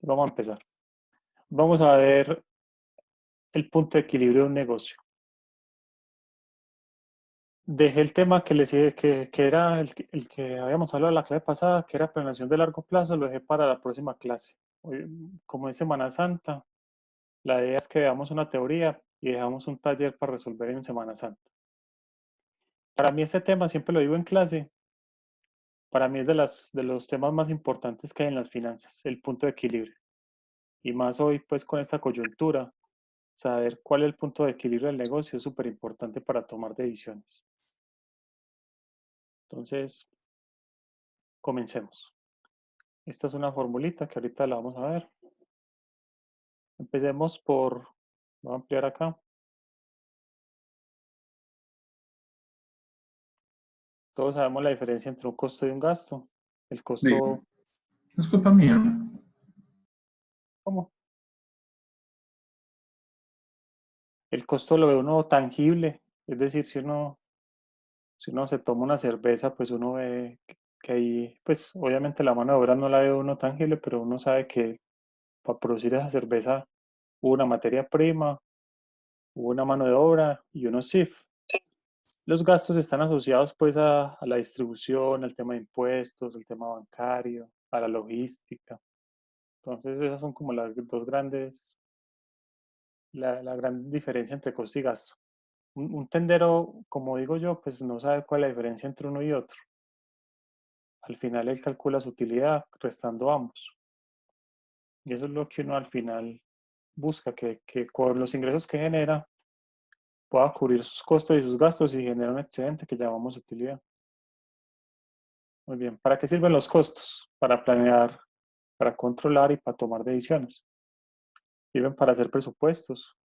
Vamos a empezar. Vamos a ver el punto de equilibrio de un negocio. Dejé el tema que, les, que era el que habíamos hablado la clase pasada, que era planeación de largo plazo, lo dejé para la próxima clase. Hoy, como es Semana Santa, la idea es que veamos una teoría y dejamos un taller para resolver en Semana Santa. Para mí este tema, siempre lo digo en clase, para mí es de los temas más importantes que hay en las finanzas, el punto de equilibrio. Y más hoy, pues con esta coyuntura, saber cuál es el punto de equilibrio del negocio es súper importante para tomar decisiones. Entonces, comencemos. Esta es una formulita que ahorita la vamos a ver. Empecemos por, voy a ampliar acá. Todos sabemos la diferencia entre un costo y un gasto. El Digo, costo, es culpa mía. ¿cómo? El costo lo ve uno tangible. Es decir, si uno se toma una cerveza, pues uno ve que ahí, pues obviamente la mano de obra no la ve uno tangible, pero uno sabe que para producir esa cerveza hubo una materia prima, hubo una mano de obra y unos CIF. Los gastos están asociados pues a la distribución, al tema de impuestos, al tema bancario, a la logística. Entonces esas son como las dos grandes, la gran diferencia entre costo y gasto. Un tendero, como digo yo, pues no sabe cuál es la diferencia entre uno y otro. Al final él calcula su utilidad restando ambos. Y eso es lo que uno al final busca, que con los ingresos que genera pueda cubrir sus costos y sus gastos y genera un excedente que llamamos utilidad. Muy bien, ¿para qué sirven los costos? Para planear, para controlar y para tomar decisiones. Sirven para hacer presupuestos,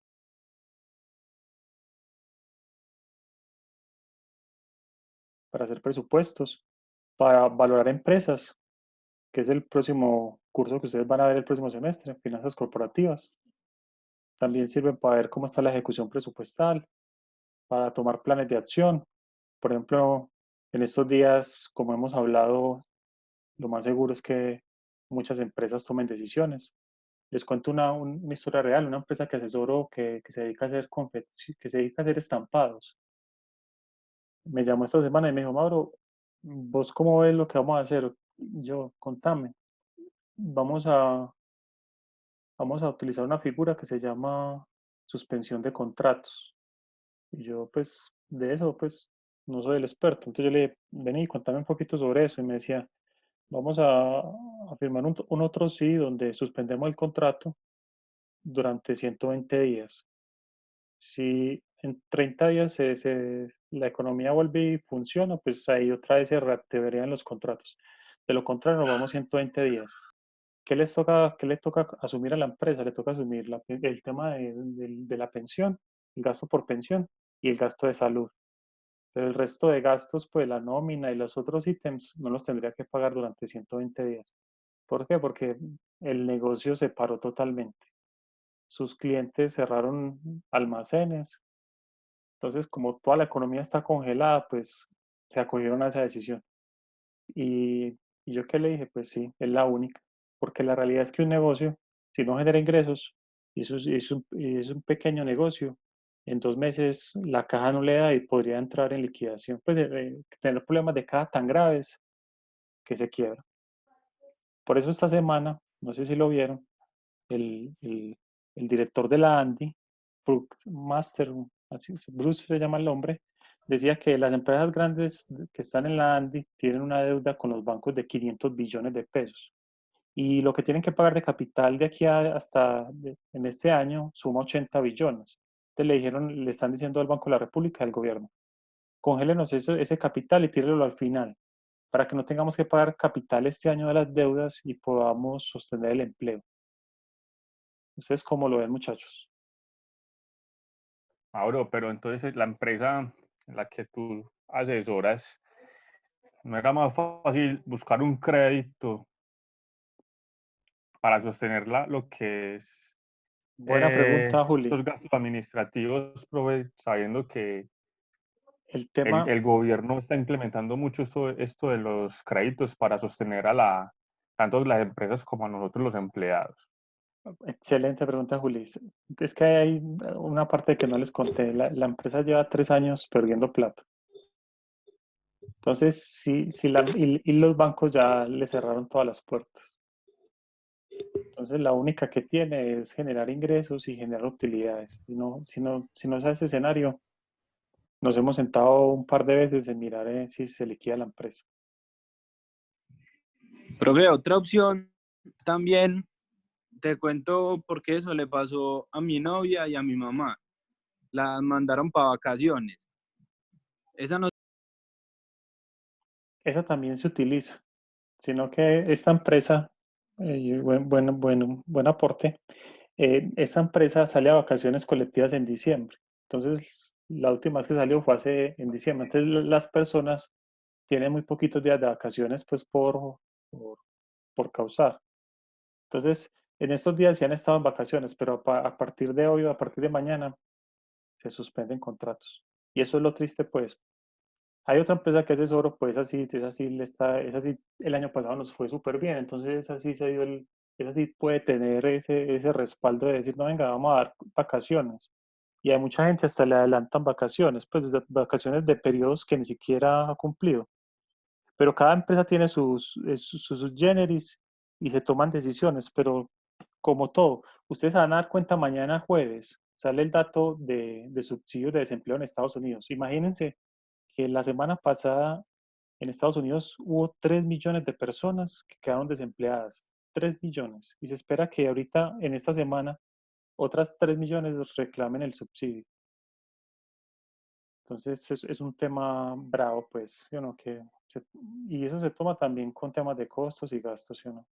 para hacer presupuestos, para valorar empresas, que es el próximo curso que ustedes van a ver el próximo semestre, finanzas corporativas. También sirven para ver cómo está la ejecución presupuestal, para tomar planes de acción. Por ejemplo, en estos días, como hemos hablado, lo más seguro es que muchas empresas tomen decisiones. Les cuento una historia real, una empresa que asesoro que se dedica a hacer que se dedica a hacer estampados. Me llamó esta semana y me dijo, Mauro, ¿vos cómo ves lo que vamos a hacer? Yo, contame. Vamos a, vamos a utilizar una figura que se llama suspensión de contratos. Y yo, pues, de eso, pues, no soy el experto. Entonces yo le dije, vení, contame un poquito sobre eso. Y me decía, vamos a firmar un otro sí donde suspendemos el contrato durante 120 días. Si en 30 días la economía vuelve y funciona, pues ahí otra vez se reactivarían los contratos. De lo contrario, nos vamos 120 días. Qué le toca asumir a la empresa? Le toca asumir el tema de la pensión, el gasto por pensión y el gasto de salud. Pero el resto de gastos, pues la nómina y los otros ítems, no los tendría que pagar durante 120 días. ¿Por qué? Porque el negocio se paró totalmente. Sus clientes cerraron almacenes. Entonces, como toda la economía está congelada, pues se acogieron a esa decisión. Y, y yo qué le dije, pues sí, es la única. Porque la realidad es que un negocio, si no genera ingresos, y es un pequeño negocio, en 2 meses la caja no le da y podría entrar en liquidación. Pues tener problemas de caja tan graves que se quiebra. Por eso esta semana, no sé si lo vieron, el, el, el director de la Andy, Brooks Master, así, Bruce se llama el hombre, decía que las empresas grandes que están en la Andy tienen una deuda con los bancos de 500 billones de pesos. Y lo que tienen que pagar de capital de aquí en este año suma 80 billones. Entonces le están diciendo al Banco de la República, al gobierno, congélenos ese capital y tírelo al final, para que no tengamos que pagar capital este año de las deudas y podamos sostener el empleo. ¿Ustedes cómo lo ven, muchachos? Mauro, pero entonces la empresa en la que tú asesoras, ¿no era más fácil buscar un crédito para sostener lo que es Buena pregunta, Juli. esos gastos administrativos, sabiendo que El tema, el gobierno está implementando mucho esto de los créditos para sostener a tanto las empresas como a nosotros los empleados. Excelente pregunta, Juli. Es que hay una parte que no les conté. La empresa lleva 3 años perdiendo plata. Entonces, y los bancos ya le cerraron todas las puertas. Entonces, la única que tiene es generar ingresos y generar utilidades. Si no es ese escenario, nos hemos sentado un par de veces en mirar si se liquida la empresa. Profe, otra opción también, te cuento porque eso le pasó a mi novia y a mi mamá. Las mandaron para vacaciones. Esa no. Esa también se utiliza, sino que esta empresa, buen aporte, esta empresa sale a vacaciones colectivas en diciembre. Entonces, la última vez que salió fue en diciembre. Entonces, las personas tienen muy poquitos días de vacaciones, pues por, por causar. Entonces, en estos días sí han estado en vacaciones, pero a partir de hoy o a partir de mañana se suspenden contratos. Y eso es lo triste, pues. Hay otra empresa que es Tesoro, pues es así, el año pasado nos fue súper bien, entonces así se dio es así puede tener ese respaldo de decir, no, venga, vamos a dar vacaciones. Y hay mucha gente hasta le adelantan vacaciones, pues desde vacaciones de periodos que ni siquiera ha cumplido. Pero cada empresa tiene sus generis y se toman decisiones, pero como todo, ustedes se van a dar cuenta mañana jueves, sale el dato de subsidios de desempleo en Estados Unidos. Imagínense que la semana pasada en Estados Unidos hubo 3 millones de personas que quedaron desempleadas, 3 millones, y se espera que ahorita, en esta semana, otras 3 millones reclamen el subsidio. Entonces es un tema bravo, pues, ¿sí o no? Y eso se toma también con temas de costos y gastos, ¿sí o no?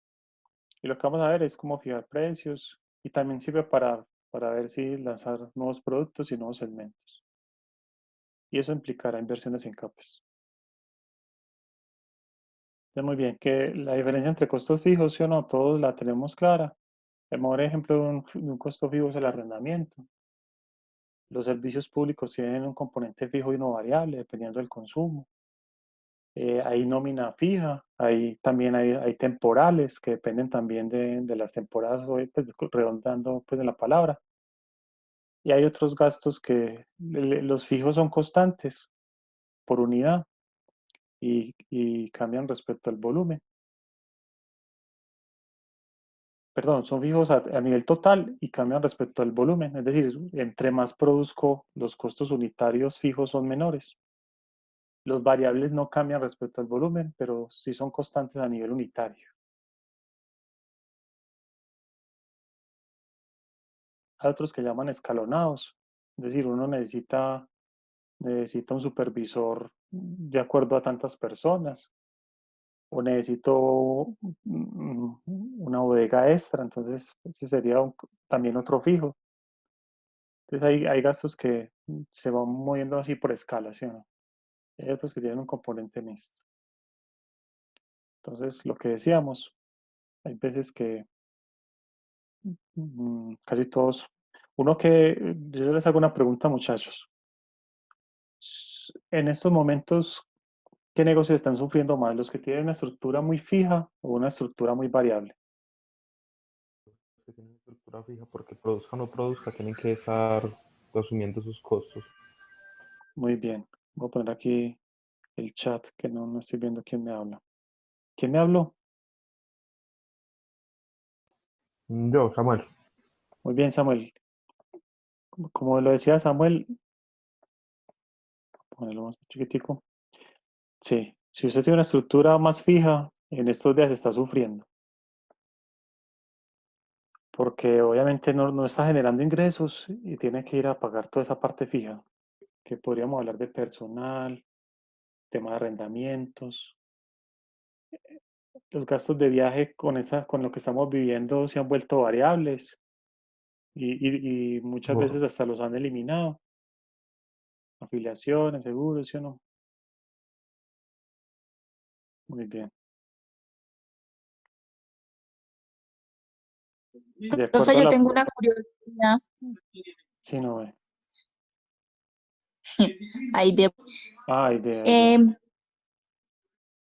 Y lo que vamos a ver es cómo fijar precios y también sirve para ver si lanzar nuevos productos y nuevos segmentos. Y eso implicará inversiones en CAPEX. Muy bien, que la diferencia entre costos fijos, ¿sí o no? Todos la tenemos clara. El mejor ejemplo de un costo fijo es el arrendamiento. Los servicios públicos tienen un componente fijo y uno variable, dependiendo del consumo. Hay nómina fija, también hay temporales que dependen también de las temporadas, pues, redondando pues, en la palabra. Y hay otros gastos que los fijos son constantes por unidad y cambian respecto al volumen. Perdón, son fijos a nivel total y cambian respecto al volumen. Es decir, entre más produzco, los costos unitarios fijos son menores. Los variables no cambian respecto al volumen, pero sí son constantes a nivel unitario. Hay otros que llaman escalonados. Es decir, uno necesita un supervisor de acuerdo a tantas personas o necesito una bodega extra, entonces ese sería también otro fijo. Entonces hay gastos que se van moviendo así por escala, ¿sí o no? Hay otros que tienen un componente mixto. Entonces, lo que decíamos, hay veces que casi todos, yo les hago una pregunta, muchachos. En estos momentos, ¿qué negocios están sufriendo más? ¿Los que tienen una estructura muy fija o una estructura muy variable? Que tienen estructura fija porque produzca o no produzca, tienen que estar asumiendo sus costos. Muy bien. Voy a poner aquí el chat, que no estoy viendo quién me habla. ¿Quién me habló? Yo, Samuel. Muy bien, Samuel. Como lo decía Samuel, ponerlo más chiquitico. Sí, si usted tiene una estructura más fija, en estos días está sufriendo, porque obviamente no está generando ingresos y tiene que ir a pagar toda esa parte fija, que podríamos hablar de personal, tema de arrendamientos, los gastos de viaje con lo que estamos viviendo se han vuelto variables y muchas veces hasta los han eliminado, afiliaciones, seguros, ¿sí o no? Muy bien. De Profe, acuerdo a yo la... tengo una curiosidad. Sí, no ve. Ahí de, Ay, de... em,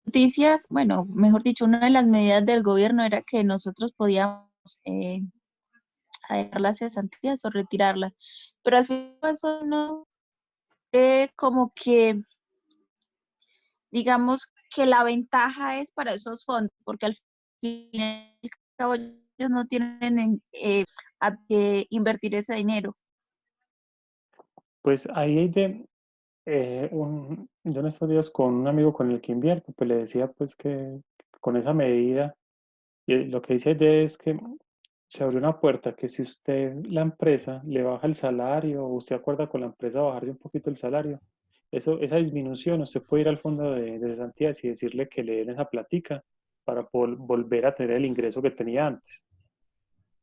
noticias, bueno, mejor dicho, una de las medidas del gobierno era que nosotros podíamos dejar las cesantías o retirarlas, pero al fin eso no, como que digamos que la ventaja es para esos fondos, porque al fin y al cabo ellos no tienen a que invertir ese dinero. Pues ahí hay yo en estos días con un amigo con el que invierto, pues le decía pues que con esa medida, y lo que dice es que se abrió una puerta que si usted, la empresa, le baja el salario o usted acuerda con la empresa bajarle un poquito el salario, esa disminución, usted puede ir al fondo de cesantías y decirle que le den esa platica para volver a tener el ingreso que tenía antes.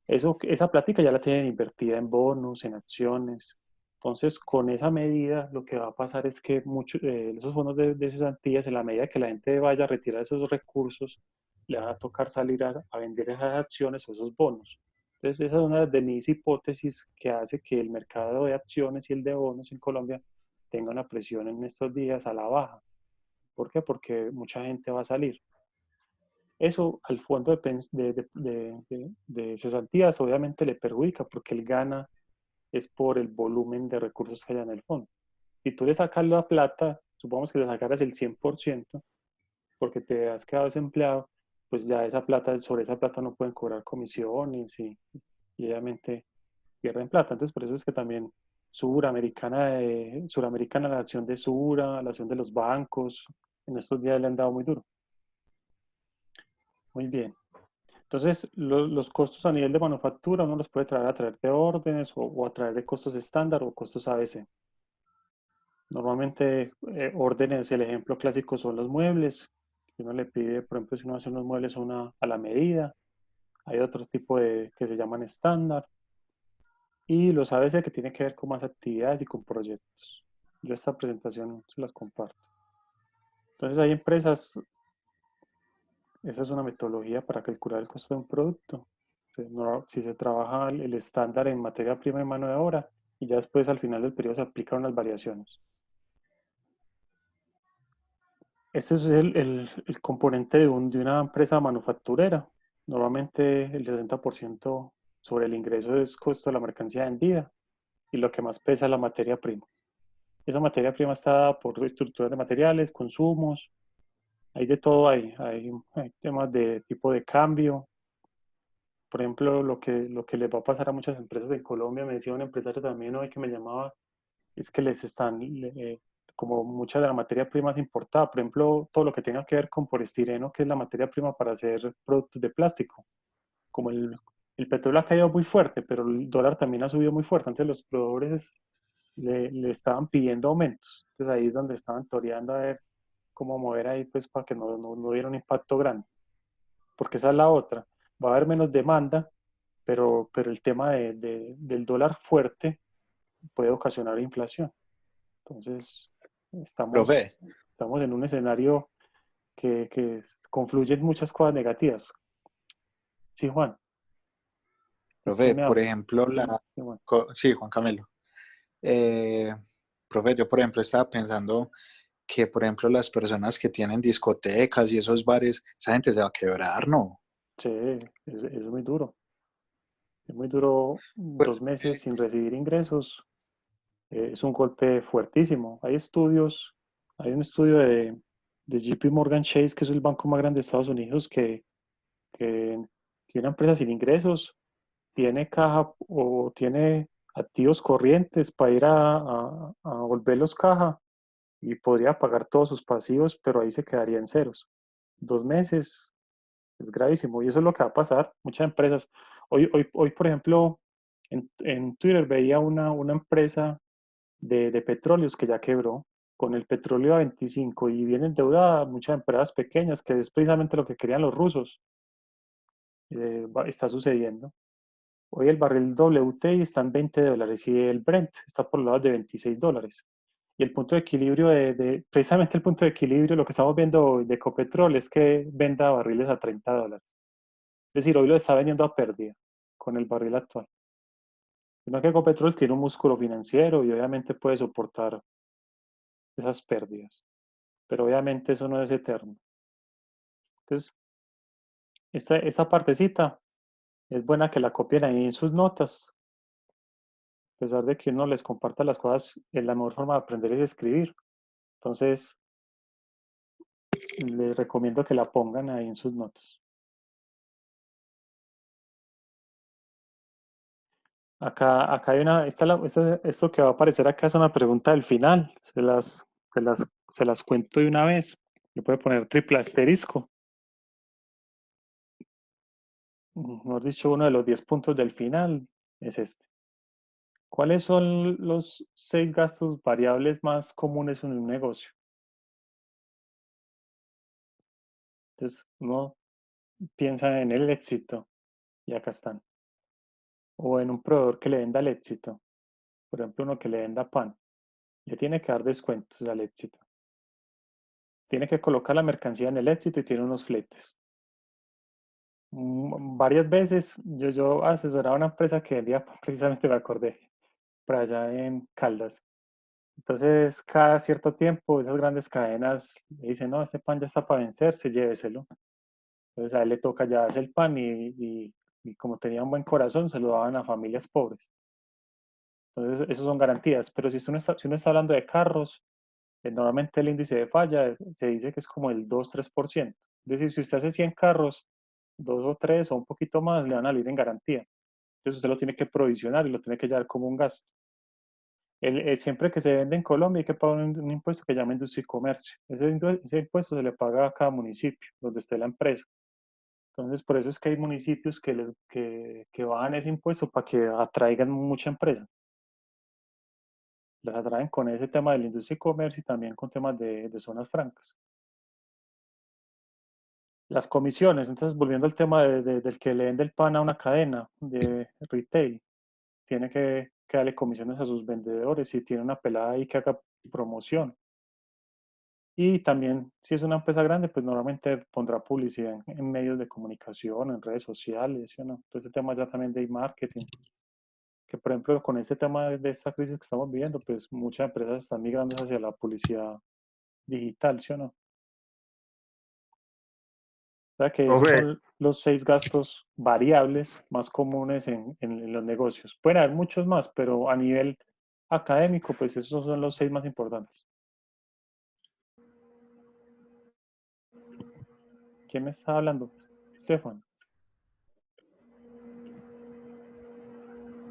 Esa plática ya la tienen invertida en bonos, en acciones. Entonces, con esa medida, lo que va a pasar es que esos fondos de cesantías, en la medida que la gente vaya a retirar esos recursos, le va a tocar salir a vender esas acciones o esos bonos. Entonces, esa es una de mis hipótesis que hace que el mercado de acciones y el de bonos en Colombia tenga una presión en estos días a la baja. ¿Por qué? Porque mucha gente va a salir. Eso al fondo de cesantías obviamente le perjudica porque él gana es por el volumen de recursos que haya en el fondo. Si tú le sacas la plata, supongamos que le sacaras el 100% porque te has quedado desempleado, pues ya sobre esa plata no pueden cobrar comisiones y obviamente pierden plata. Entonces por eso es que también Suramericana, la acción de Sura, la acción de los bancos, en estos días le han dado muy duro. Muy bien. Entonces, los costos a nivel de manufactura uno los puede traer a través de órdenes o a través de costos estándar o costos ABC. Normalmente, órdenes, el ejemplo clásico son los muebles. Que uno le pide, por ejemplo, si uno hace unos muebles a la medida. Hay otro tipo que se llaman estándar. Y los ABC que tienen que ver con más actividades y con proyectos. Yo esta presentación se las comparto. Entonces, hay empresas. Esa es una metodología para calcular el costo de un producto. Si se trabaja el estándar en materia prima y mano de obra, y ya después al final del periodo se aplican unas variaciones. Este es el componente de una empresa manufacturera. Normalmente el 60% sobre el ingreso es costo de la mercancía vendida y lo que más pesa es la materia prima. Esa materia prima está dada por estructuras de materiales, consumos, hay de todo ahí. Hay temas de tipo de cambio. Por ejemplo, lo que les va a pasar a muchas empresas en Colombia, me decía un empresario también hoy que me llamaba, es que como mucha de la materia prima es importada, por ejemplo, todo lo que tenga que ver con poliestireno, que es la materia prima para hacer productos de plástico, como el petróleo ha caído muy fuerte, pero el dólar también ha subido muy fuerte, antes los proveedores le estaban pidiendo aumentos, entonces ahí es donde estaban toreando a ver cómo mover ahí, pues para que no hubiera un impacto grande, porque esa es la otra, va a haber menos demanda, pero el tema del dólar fuerte puede ocasionar inflación. Entonces, estamos, Profe, estamos en un escenario que confluyen muchas cosas negativas. Sí, Juan, ¿quién profe, me por habla? ejemplo, Sí, Juan. sí, Juan Camilo. Eh, profe, yo por ejemplo estaba pensando que, por ejemplo, las personas que tienen discotecas y esos bares, esa gente se va a quebrar, ¿no? Sí, es muy duro. Es muy duro Pues, 2 meses sin recibir ingresos. Es un golpe fuertísimo. Hay un estudio de JP Morgan Chase, que es el banco más grande de Estados Unidos, que una empresa sin ingresos tiene caja o tiene activos corrientes para ir a volverlos caja y podría pagar todos sus pasivos, pero ahí se quedaría en ceros. 2 meses es gravísimo y eso es lo que va a pasar. Muchas empresas. Hoy por ejemplo, en Twitter veía una empresa de petróleos que ya quebró con el petróleo a 25 y viene endeudada muchas empresas pequeñas, que es precisamente lo que querían los rusos. Está sucediendo. Hoy el barril WTI está en $20 y el Brent está por los lados de $26. Y el punto de equilibrio precisamente el punto de equilibrio, lo que estamos viendo hoy de Ecopetrol es que venda barriles a $30. Es decir, hoy lo está vendiendo a pérdida con el barril actual. Sino que Ecopetrol tiene un músculo financiero y obviamente puede soportar esas pérdidas. Pero obviamente eso no es eterno. Entonces, esta partecita es buena que la copien ahí en sus notas, a pesar de que uno les comparta las cosas, la mejor forma de aprender es escribir. Entonces, les recomiendo que la pongan ahí en sus notas. Acá hay esto que va a aparecer acá es una pregunta del final. Se las cuento de una vez. Le puede poner triple asterisco. Mejor dicho, uno de los 10 puntos del final es este. ¿Cuáles son los 6 gastos variables más comunes en un negocio? Entonces, uno piensa en el éxito y acá están. O en un proveedor que le venda el éxito. Por ejemplo, uno que le venda pan. Le tiene que dar descuentos al éxito. Tiene que colocar la mercancía en el éxito y tiene unos fletes. Varias veces yo asesoraba a una empresa que vendía pan, precisamente me acordé, por allá en Caldas. Entonces, cada cierto tiempo, esas grandes cadenas le dicen, no, este pan ya está para vencerse, lléveselo. Entonces, a él le toca llevarse el pan y como tenía un buen corazón, se lo daban a familias pobres. Entonces, esos son garantías. Pero si uno está hablando de carros, normalmente el índice de falla se dice que es como el 2-3%. Es decir, si usted hace 100 carros, 2 o 3 o un poquito más le van a salir en garantía. Entonces, usted lo tiene que provisionar y lo tiene que llevar como un gasto. Siempre que se vende en Colombia hay que pagar un impuesto que llama industria y comercio. Ese impuesto se le paga a cada municipio donde esté la empresa. Entonces, por eso es que hay municipios que bajan ese impuesto para que atraigan mucha empresa. Las atraen con ese tema de la industria y comercio y también con temas de zonas francas. Las comisiones, entonces volviendo al tema del que le vende el pan a una cadena de retail, tiene que darle comisiones a sus vendedores si tiene una pelada ahí que haga promoción. Y también, si es una empresa grande, pues normalmente pondrá publicidad en medios de comunicación, en redes sociales, ¿sí o no? Entonces, este tema ya también de marketing, que por ejemplo, con este tema de esta crisis que estamos viviendo, pues muchas empresas están migrando hacia la publicidad digital, ¿sí o no? O sea que esos Profe, son los 6 gastos variables más comunes en los negocios. Pueden haber muchos más, pero a nivel académico, pues esos son los 6 más importantes. ¿Quién me está hablando? Stefan.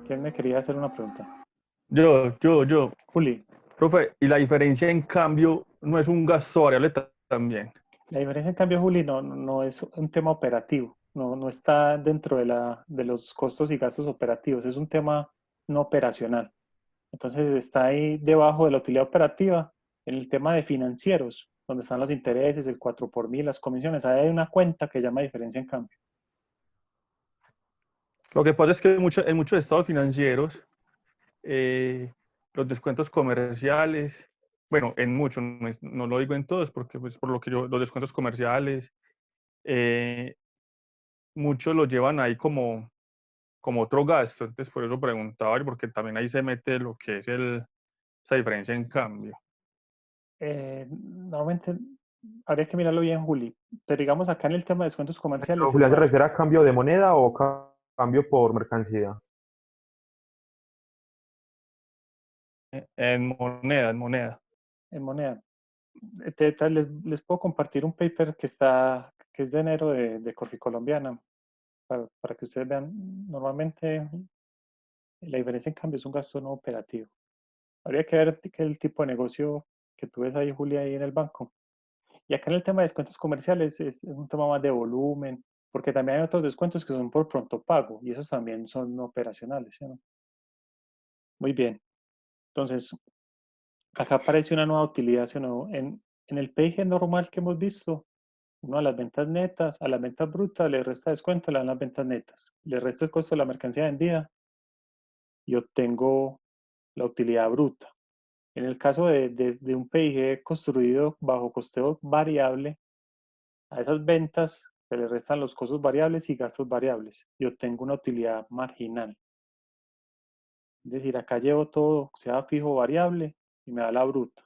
¿Quién me quería hacer una pregunta? yo. Juli. Profe, y la diferencia en cambio no es un gasto variable también. La diferencia, en cambio, Juli, no es un tema operativo, no está dentro de los costos y gastos operativos, es un tema no operacional. Entonces está ahí debajo de la utilidad operativa, en el tema de financieros, donde están los intereses, el 4 por mil, las comisiones. Ahí hay una cuenta que llama diferencia en cambio. Lo que pasa es que en muchos estados financieros, los descuentos comerciales, bueno, en muchos, no lo digo en todos, porque pues por lo que los descuentos comerciales, eh, muchos lo llevan ahí como otro gasto. Entonces, por eso preguntaba, porque también ahí se mete lo que es esa diferencia en cambio. Normalmente habría que mirarlo bien, Juli, pero digamos acá en el tema de descuentos Pero, comerciales es Julián, ¿se más refiere a cambio de moneda o cambio por mercancía? En moneda. en moneda. Les puedo compartir un paper que es de enero de Corfi Colombiana, para que ustedes vean. Normalmente la diferencia en cambio es un gasto no operativo. Habría que ver el tipo de negocio que tú ves ahí, Julia, ahí en el banco. Y acá en el tema de descuentos comerciales es un tema más de volumen, porque también hay otros descuentos que son por pronto pago y esos también son no operacionales, ¿sí o no? Muy bien. Entonces, acá aparece una nueva utilidad, ¿sí o no? En el PIG normal que hemos visto, uno a las ventas netas, a las ventas brutas le resta descuento, le dan las ventas netas. Le resta el costo de la mercancía vendida y obtengo la utilidad bruta. En el caso de un PIG construido bajo costeo variable, a esas ventas se le restan los costos variables y gastos variables y obtengo una utilidad marginal. Es decir, acá llevo todo, sea fijo o variable, y me da la bruta,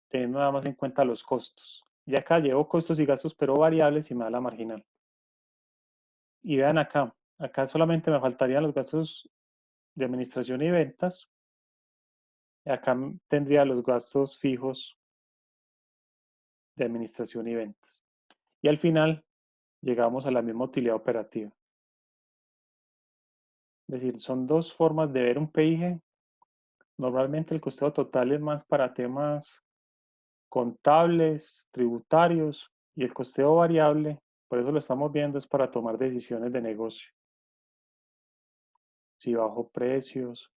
teniendo nada más en cuenta los costos. Y acá llevo costos y gastos pero variables y me da la marginal. Y vean acá solamente me faltarían los gastos de administración y ventas. Y acá tendría los gastos fijos de administración y ventas. Y al final llegamos a la misma utilidad operativa. Es decir, son dos formas de ver un PIG. Normalmente el costeo total es más para temas contables, tributarios, y el costeo variable, por eso lo estamos viendo, es para tomar decisiones de negocio. Si bajo precios,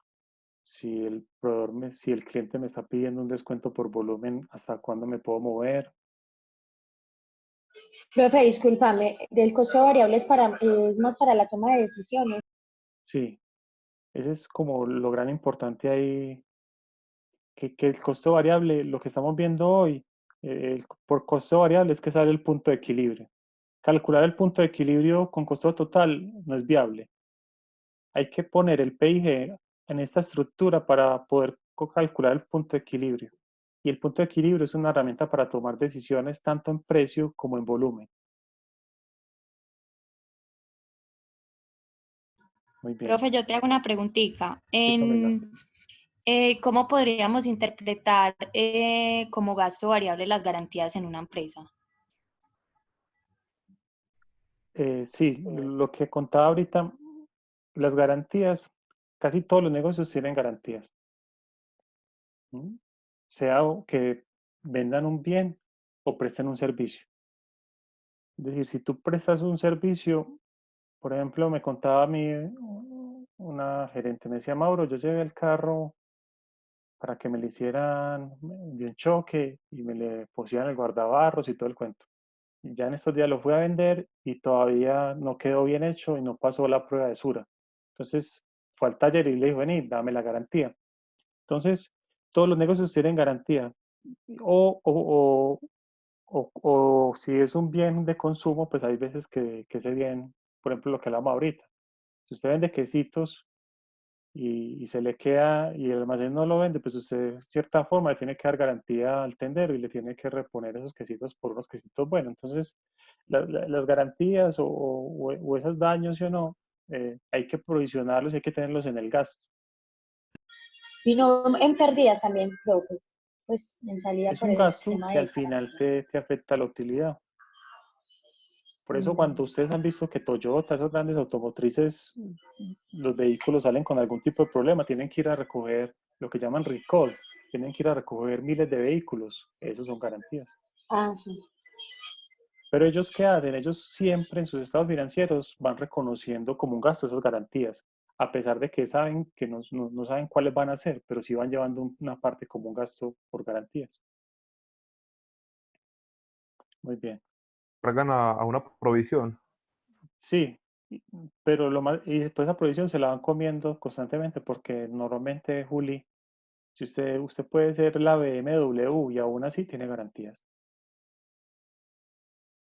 si el cliente me está pidiendo un descuento por volumen, hasta cuándo me puedo mover. Profe, discúlpame, del costo variable es más para la toma de decisiones. Sí, ese es como lo gran importante ahí, que el costo variable, lo que estamos viendo hoy, por costo variable es que sale el punto de equilibrio. Calcular el punto de equilibrio con costo total no es viable. Hay que poner el PIG en esta estructura para poder calcular el punto de equilibrio. Y el punto de equilibrio es una herramienta para tomar decisiones tanto en precio como en volumen. Muy bien. Profe, yo te hago una preguntita. Sí, Camila. ¿Cómo podríamos interpretar como gasto variable las garantías en una empresa? Sí, lo que contaba ahorita, las garantías, casi todos los negocios tienen garantías. Sea que vendan un bien o presten un servicio. Es decir, si tú prestas un servicio, por ejemplo, me contaba a mí una gerente, me decía, Mauro, yo llevé el carro para que me le hicieran de un choque y me le pusieran el guardabarros y todo el cuento. Y ya en estos días lo fui a vender y todavía no quedó bien hecho y no pasó la prueba de Sura. Entonces fue al taller y le dijo, vení, dame la garantía. Entonces, todos los negocios tienen garantía. O, o si es un bien de consumo, pues hay veces que ese bien, por ejemplo, lo que hablamos ahorita. Si usted vende quesitos y se le queda y el almacén no lo vende, pues usted de cierta forma le tiene que dar garantía al tendero y le tiene que reponer esos quesitos por unos quesitos buenos. Entonces, las garantías o esos daños, ¿sí o no? Hay que provisionarlos y hay que tenerlos en el gasto. Y no en pérdidas también, profe. Pues en salida Es por un el gasto tema que de... al final te afecta la utilidad. Por eso cuando Mm, ustedes han visto que Toyota, esas grandes automotrices, los vehículos salen con algún tipo de problema, tienen que ir a recoger lo que llaman recall, tienen que ir a recoger miles de vehículos, esos son garantías. Ah, sí. Pero ellos, ¿qué hacen? Ellos siempre en sus estados financieros van reconociendo como un gasto esas garantías, a pesar de que saben que no saben cuáles van a ser, pero sí van llevando una parte como un gasto por garantías. Muy bien. Pagan a una provisión. Sí, pero y después la provisión se la van comiendo constantemente porque normalmente, Juli, si usted puede ser la BMW y aún así tiene garantías.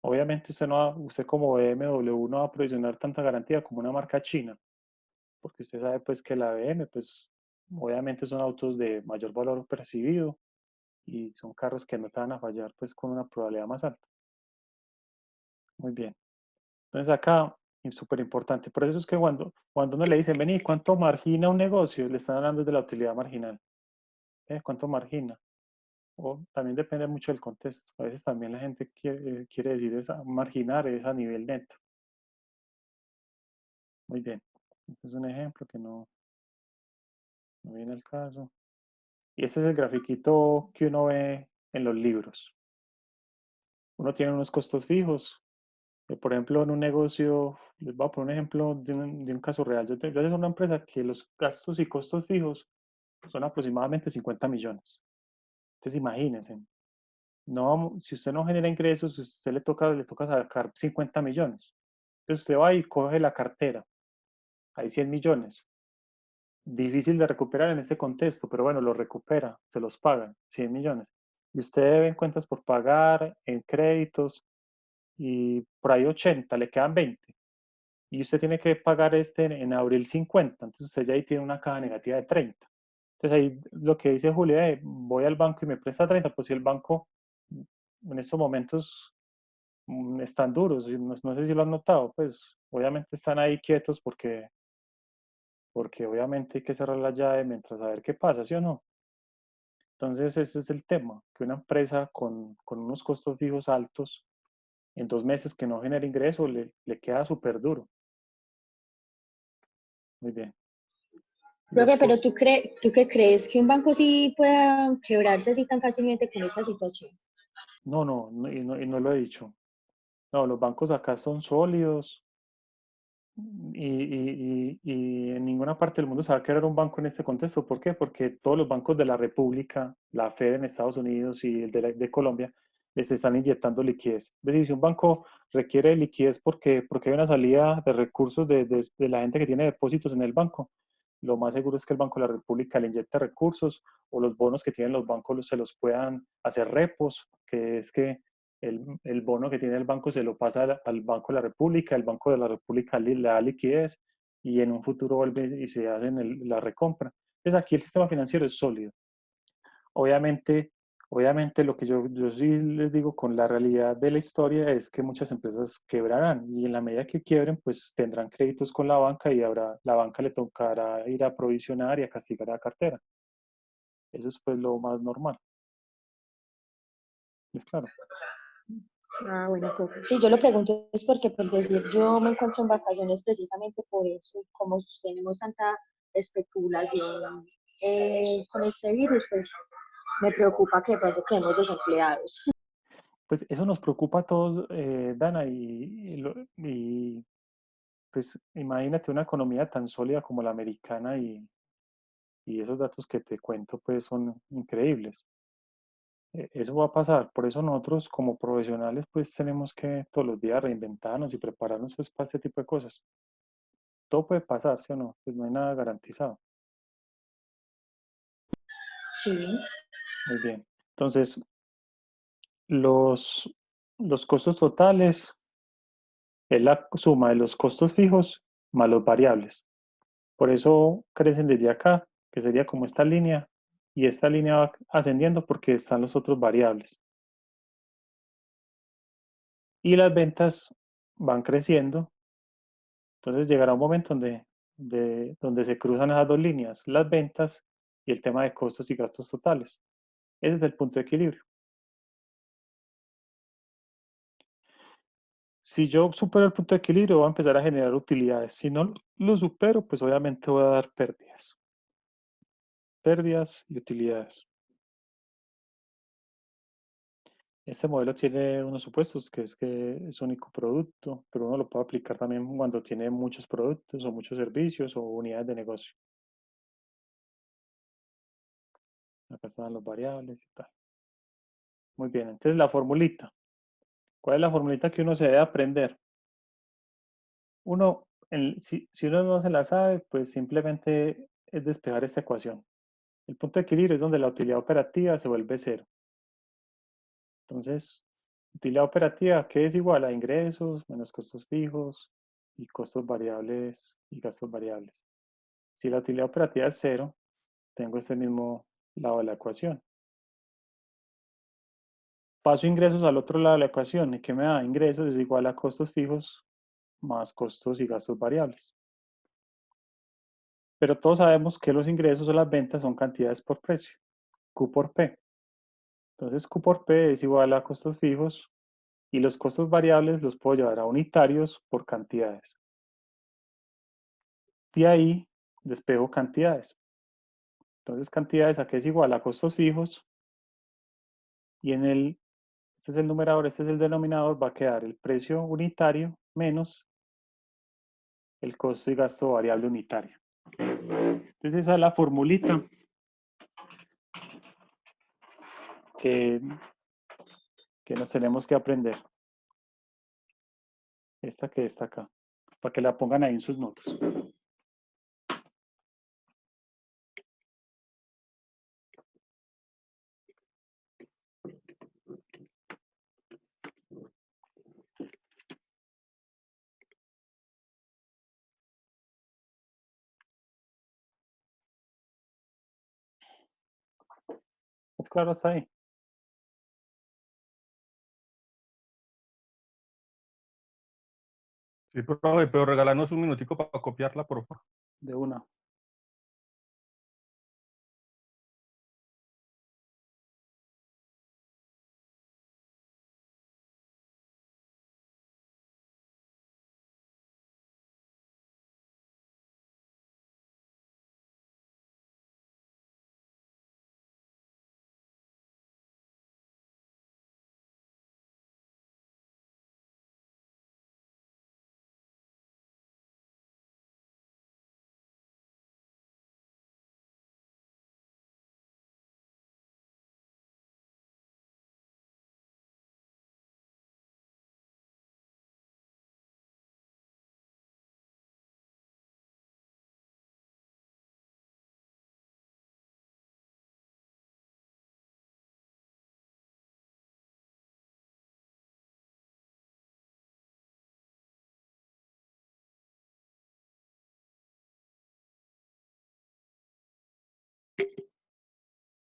Obviamente usted como BMW no va a provisionar tanta garantía como una marca china, porque usted sabe pues que la BM, pues obviamente son autos de mayor valor percibido y son carros que no te van a fallar pues con una probabilidad más alta. Muy bien. Entonces acá, súper importante, por eso es que cuando uno le dicen, vení, ¿cuánto margina un negocio? Le están hablando de la utilidad marginal. ¿Cuánto margina? O también depende mucho del contexto. A veces también la gente quiere decir marginar es a nivel neto. Muy bien. Este es un ejemplo que no viene al caso. Y este es el grafiquito que uno ve en los libros. Uno tiene unos costos fijos. Por ejemplo, en un negocio, les voy a poner un ejemplo de un caso real. Yo tengo una empresa que los gastos y costos fijos son aproximadamente 50 millones. Entonces, imagínense, no, si usted no genera ingresos, usted le toca sacar 50 millones. Entonces, usted va y coge la cartera, hay 100 millones. Difícil de recuperar en este contexto, pero bueno, lo recupera, se los pagan, 100 millones. Y usted debe en cuentas por pagar, en créditos, y por ahí 80, le quedan 20. Y usted tiene que pagar en abril 50, entonces usted ya ahí tiene una caja negativa de 30. Entonces ahí lo que dice Julia, voy al banco y me presta 30, pues si el banco en estos momentos están duros, y no sé si lo han notado, pues obviamente están ahí quietos porque obviamente hay que cerrar la llave mientras a ver qué pasa, ¿sí o no? Entonces ese es el tema, que una empresa con unos costos fijos altos, en 2 meses que no genera ingreso, le queda súper duro. Muy bien. Los Profe, pero costos. ¿tú qué crees? ¿Que un banco sí pueda quebrarse así tan fácilmente con esta situación? No, y no lo he dicho. No, los bancos acá son sólidos, y en ninguna parte del mundo se va a quebrar un banco en este contexto. ¿Por qué? Porque todos los bancos de la República, la Fed en Estados Unidos y el de Colombia, les están inyectando liquidez. Es decir, si un banco requiere liquidez porque hay una salida de recursos de la gente que tiene depósitos en el banco, lo más seguro es que el Banco de la República le inyecte recursos, o los bonos que tienen los bancos se los puedan hacer repos, que es que el bono que tiene el banco se lo pasa al Banco de la República, el Banco de la República le da liquidez y en un futuro vuelve y se hacen la recompra. Entonces aquí el sistema financiero es sólido. Obviamente, obviamente lo que yo sí les digo con la realidad de la historia es que muchas empresas quebrarán, y en la medida que quiebren, pues tendrán créditos con la banca y ahora la banca le tocará ir a provisionar y a castigar a la cartera. Eso es pues lo más normal. Es claro. Ah, bueno, profe. Sí, yo lo pregunto es porque, por decir, yo me encuentro en vacaciones precisamente por eso, y como tenemos tanta especulación con este virus, pues me preocupa que de pronto quedemos desempleados. Pues eso nos preocupa a todos, Dana, pues imagínate una economía tan sólida como la americana, y esos datos que te cuento pues son increíbles. Eso va a pasar, por eso nosotros como profesionales pues tenemos que todos los días reinventarnos y prepararnos pues para este tipo de cosas. Todo puede pasar, ¿sí o no? Pues no hay nada garantizado. Sí, Muy bien. Entonces, los, los costos totales es la suma de los costos fijos más los variables. Por eso crecen desde acá, que sería como esta línea, y esta línea va ascendiendo porque están los otros variables. Y las ventas van creciendo, entonces llegará un momento donde se cruzan esas dos líneas, las ventas y el tema de costos y gastos totales. Ese es el punto de equilibrio. Si yo supero el punto de equilibrio, voy a empezar a generar utilidades. Si no lo supero, pues obviamente voy a dar pérdidas. Pérdidas y utilidades. Este modelo tiene unos supuestos, que es que es único producto, pero uno lo puede aplicar también cuando tiene muchos productos o muchos servicios o unidades de negocio. Acá están los variables y tal. Muy bien, entonces la formulita. ¿Cuál es la formulita que uno se debe aprender? Si uno no se la sabe, pues simplemente es despejar esta ecuación. El punto de equilibrio es donde la utilidad operativa se vuelve cero. Entonces, utilidad operativa, que es igual a ingresos menos costos fijos y costos variables y gastos variables. Si la utilidad operativa es cero, tengo este mismo lado de la ecuación. Paso ingresos al otro lado de la ecuación. ¿Y qué me da? Ingresos es igual a costos fijos más costos y gastos variables. Pero todos sabemos que los ingresos o las ventas son cantidades por precio, Q por P. Entonces Q por P es igual a costos fijos, y los costos variables los puedo llevar a unitarios por cantidades. De ahí despejo cantidades. Entonces cantidades aquí es igual a costos fijos, y este es el numerador, este es el denominador, va a quedar el precio unitario menos el costo y gasto variable unitario. Entonces esa es la formulita que, que nos tenemos que aprender. Esta que está acá, para que la pongan ahí en sus notas. ¿Es claro hasta ahí? Sí, profe, pero regálanos un minutico para copiarla, por favor. De una.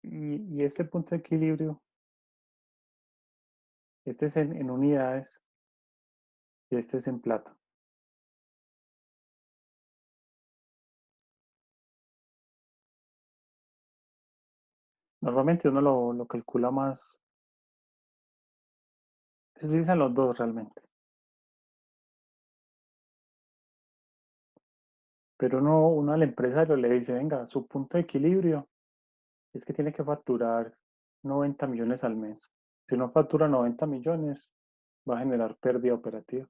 Y este punto de equilibrio, este es en unidades y este es en plata. Normalmente uno lo calcula más, se utilizan los dos realmente. Pero uno al empresario le dice, venga, su punto de equilibrio es que tiene que facturar 90 millones al mes. Si no factura 90 millones, va a generar pérdida operativa.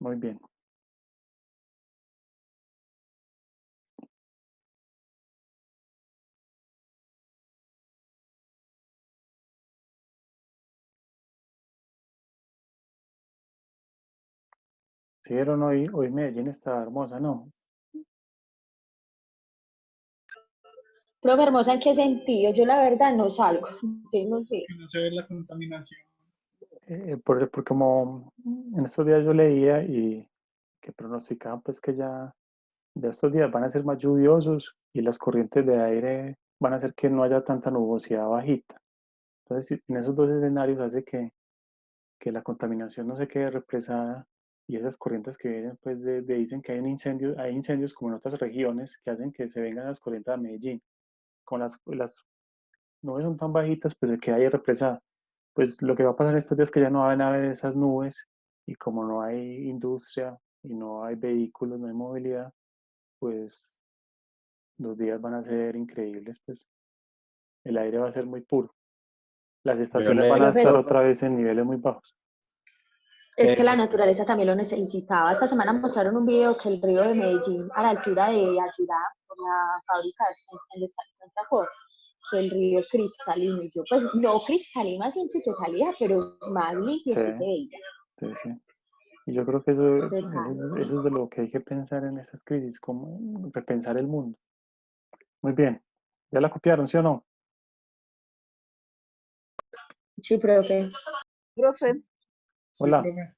Muy bien. ¿Sí vieron hoy Medellín está hermosa, no? Profe, hermosa, ¿en qué sentido? Yo la verdad no salgo. Sí, no sé. Que no se ve la contaminación. Porque como en estos días yo leía y que pronosticaban pues que ya de estos días van a ser más lluviosos y las corrientes de aire van a hacer que no haya tanta nubosidad bajita. Entonces, en esos dos escenarios hace que la contaminación no se quede represada y esas corrientes que vienen, pues dicen que hay incendios como en otras regiones que hacen que se vengan las corrientes a Medellín. Con las nubes son tan bajitas, pues se queda ahí represada. Pues lo que va a pasar estos días es que ya no van a haber esas nubes y como no hay industria y no hay vehículos, no hay movilidad, pues los días van a ser increíbles, pues el aire va a ser muy puro. Las Yo estaciones van a estar Profesor, otra vez en niveles muy bajos. es que la eh, naturaleza también lo necesitaba. Esta semana mostraron un video que el río de Medellín, a la altura de Ayudá, por la fábrica en Ford, que el río es cristalino. Y yo, pues, no cristalino así en su totalidad, pero más limpio Sí, sí se veía. sí, sí. Y yo creo que eso es de lo que hay que pensar en estas crisis, como repensar el mundo. Muy bien. ¿Ya la copiaron, sí o no? Sí, profe. Profe, Sí, Hola. profe.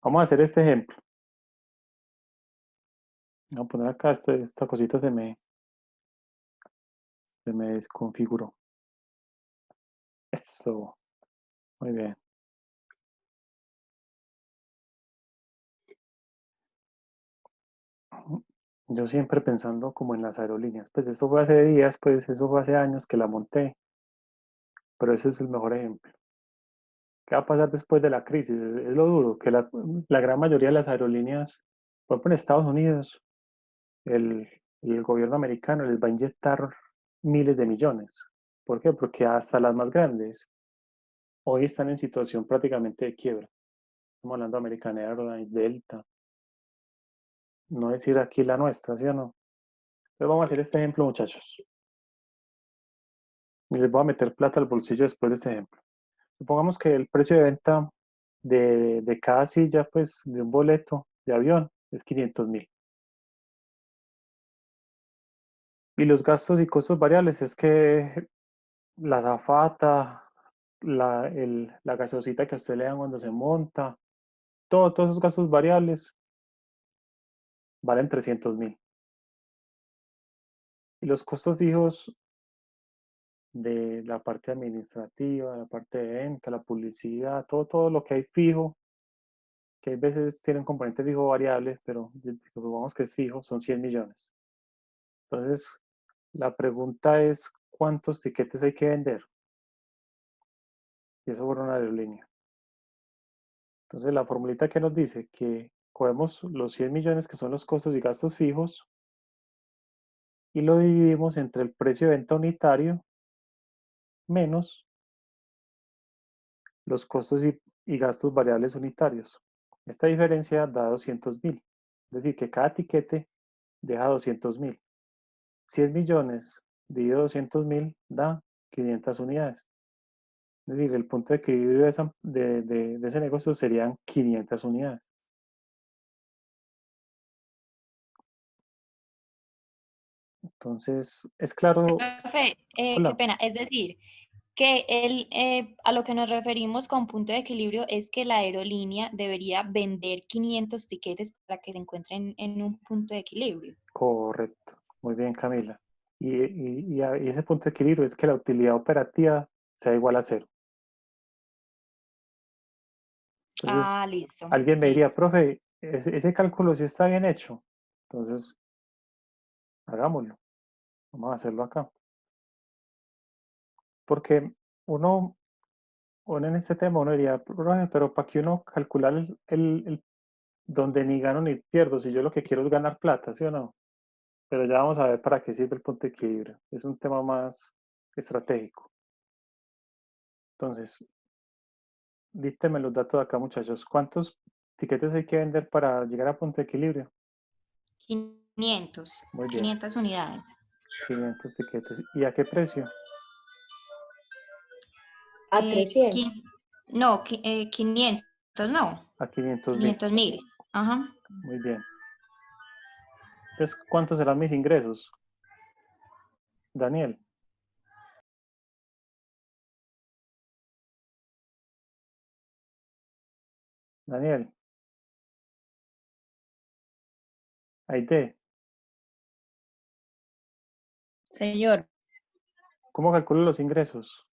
Vamos a hacer este ejemplo. Voy a poner acá, esta cosita se me desconfiguró. Eso. Muy bien. Yo siempre pensando como en las aerolíneas. Pues eso fue hace días, pues eso fue hace años que la monté. Pero ese es el mejor ejemplo. ¿Qué va a pasar después de la crisis? Es lo duro, que la gran mayoría de las aerolíneas, por ejemplo en Estados Unidos, el, el gobierno americano les va a inyectar miles de millones. ¿Por qué? Porque hasta las más grandes hoy están en situación prácticamente de quiebra. Estamos hablando de American Airlines, Delta, no decir aquí la nuestra, ¿sí o no? Entonces vamos a hacer este ejemplo, muchachos. Y les voy a meter plata al bolsillo después de este ejemplo. Supongamos que el precio de venta de cada silla, pues, de un boleto de avión es 500.000. Y los gastos y costos variables es que la azafata, la gaseosita que a usted le dan cuando se monta, todos esos gastos variables valen 300.000. Y los costos fijos de la parte administrativa, la parte de venta, la publicidad, todo lo que hay fijo, que a veces tienen componente fijo variable, pero supongamos que es fijo, son 100 millones. Entonces, la pregunta es, ¿cuántos tiquetes hay que vender? Y eso por una aerolínea. Entonces, la formulita que nos dice que cogemos los 100 millones que son los costos y gastos fijos y lo dividimos entre el precio de venta unitario menos los costos y gastos variables unitarios. Esta diferencia da 200.000. Es decir, que cada tiquete deja 200.000. 100 millones dividido 200.000 da 500 unidades. Es decir, el punto de equilibrio de ese negocio serían 500 unidades. Entonces, es claro. Profe, qué Hola. pena. Es decir, que a lo que nos referimos con punto de equilibrio es que la aerolínea debería vender 500 tiquetes para que se encuentren en un punto de equilibrio. Correcto. Muy bien, Camila. Y ese punto de equilibrio es que la utilidad operativa sea igual a cero. Entonces, Listo. alguien me Listo. diría, profe, ese cálculo sí está bien hecho. Entonces, hagámoslo. Vamos a hacerlo acá. Porque uno en este tema, uno diría, profe, pero ¿para qué uno calcular donde ni gano ni pierdo? Si yo lo que quiero es ganar plata, ¿sí o no? Pero ya vamos a ver para qué sirve el punto de equilibrio. Es un tema más estratégico. Entonces, dítenme los datos de acá, muchachos. ¿Cuántos tiquetes hay que vender para llegar a punto de equilibrio? 500. Muy bien, 500 unidades. 500 tiquetes. ¿Y a qué precio? A 300. No, 500, no. A 500.000. 500.000. Ajá. Muy bien. Entonces, ¿cuántos serán mis ingresos? Daniel. Daniel. Aide. Señor, ¿Cómo calculo los ingresos?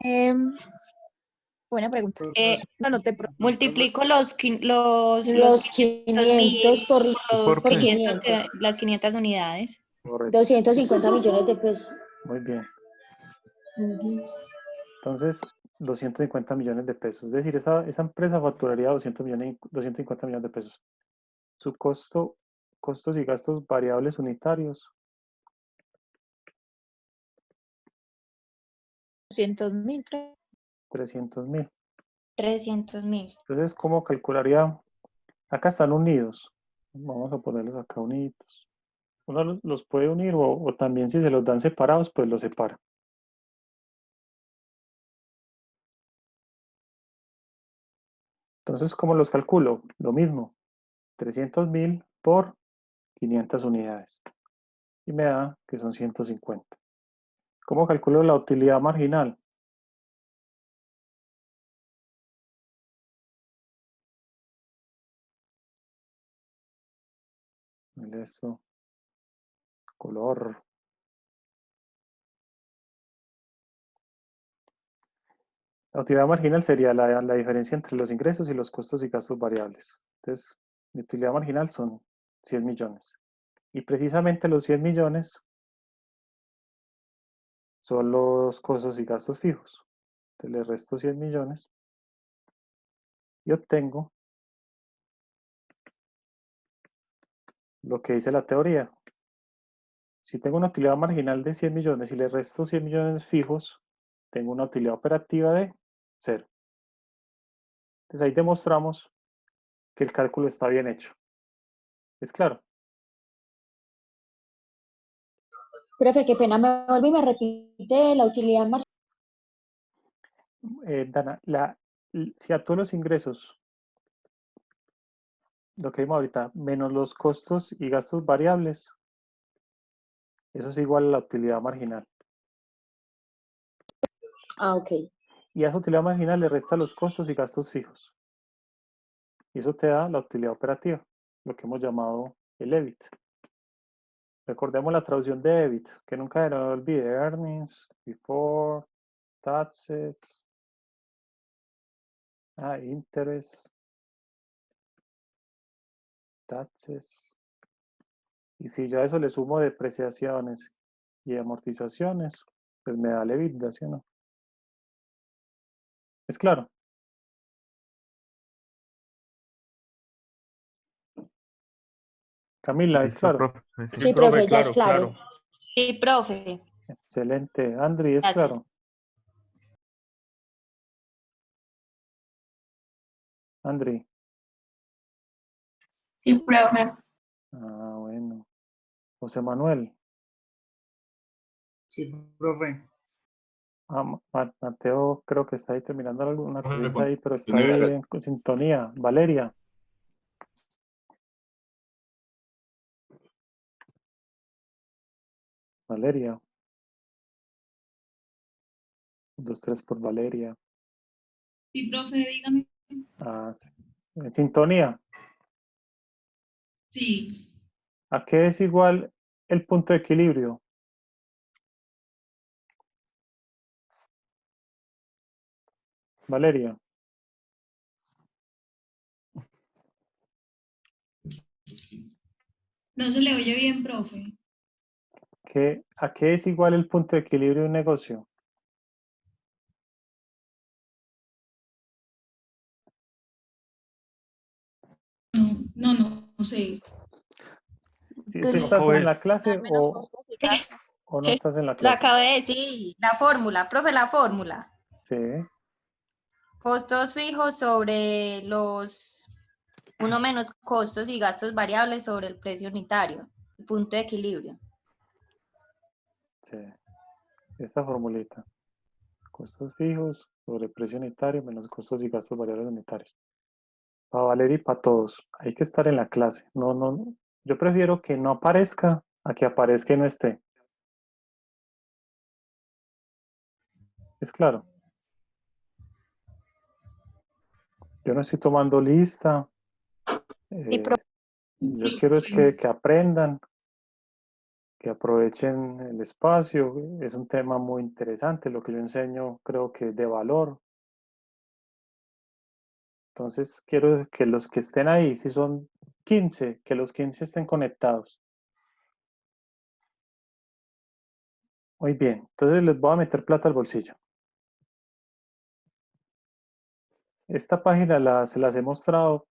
em, buena pregunta. No te Multiplico los Los 500 por los ¿Por qué? 500 500. las 500 unidades. Correcto. 250 millones de pesos. Muy bien. Ujú. Entonces, 250 millones de pesos. Es decir, esa empresa facturaría 250 millones de pesos. Su costos y gastos variables unitarios, 200.000. 300.000. 300.000. Entonces, ¿cómo calcularía? Acá están unidos. Vamos a ponerlos acá unidos. Uno los puede unir o también si se los dan separados, pues los separa. Entonces, ¿cómo los calculo? Lo mismo, 300.000 por 500 unidades. Y me da que son 150. ¿Cómo calculo la utilidad marginal? Mire esto, color. La utilidad marginal sería la diferencia entre los ingresos y los costos y gastos variables. Entonces, mi utilidad marginal son 100 millones. Y precisamente los 100 millones son los costos y gastos fijos. Entonces, le resto 100 millones y obtengo lo que dice la teoría. Si tengo una utilidad marginal de 100 millones y le resto 100 millones fijos, tengo una utilidad operativa de 0. Entonces ahí demostramos que el cálculo está bien hecho. ¿Es claro? Profe, qué pena, me vuelve y me repite la utilidad marginal. Dana, si a todos los ingresos lo que vimos ahorita, menos los costos y gastos variables, eso es igual a la utilidad marginal. Ah, ok. Y a esa utilidad marginal le resta los costos y gastos fijos. Y eso te da la utilidad operativa, lo que hemos llamado el EBIT. Recordemos la traducción de EBIT, que nunca se nos olvide: earnings, before, taxes, interest, taxes. Y si yo a eso le sumo depreciaciones y amortizaciones, pues me da el EBITDA, ¿sí o no? ¿Es claro? Camila, ¿es Listo, claro? profe. Sí, profe, profe, ya es claro. claro. Sí, profe. Excelente. Andri, ¿es Gracias. claro? Andri. Sí, profe. Ah, bueno. José Manuel. Sí, profe. Mateo creo que está ahí terminando alguna Profe, cosita ahí, pero está continúe. ahí en sintonía. Valeria. Valeria. 2, 3 por Valeria. Sí, profe, dígame. Ah, sí. En sintonía. Sí. ¿A qué es igual el punto de equilibrio? Valeria. No se le oye bien, profe. ¿A qué es igual el punto de equilibrio de un negocio? No sé. ¿Sí Tú le estás Poco en es. la clase menos costos y gastos. o no estás en la Lo clase? acabo de decir, la fórmula, profe, la fórmula. Sí. Costos fijos sobre los, uno menos costos y gastos variables sobre el precio unitario, el punto de equilibrio. Sí. Esta formulita. Costos fijos sobre precio unitario menos costos y gastos variables unitarios. Para Valeria y para todos. Hay que estar en la clase. No. Yo prefiero que no aparezca a que aparezca y no esté. ¿Es claro? Yo no estoy tomando lista. Sí, profe. Yo quiero es que aprendan, que aprovechen el espacio. Es un tema muy interesante. Lo que yo enseño creo que es de valor. Entonces quiero que los que estén ahí, si son 15, que los 15 estén conectados. Muy bien, entonces les voy a meter plata al bolsillo. Esta página se las he mostrado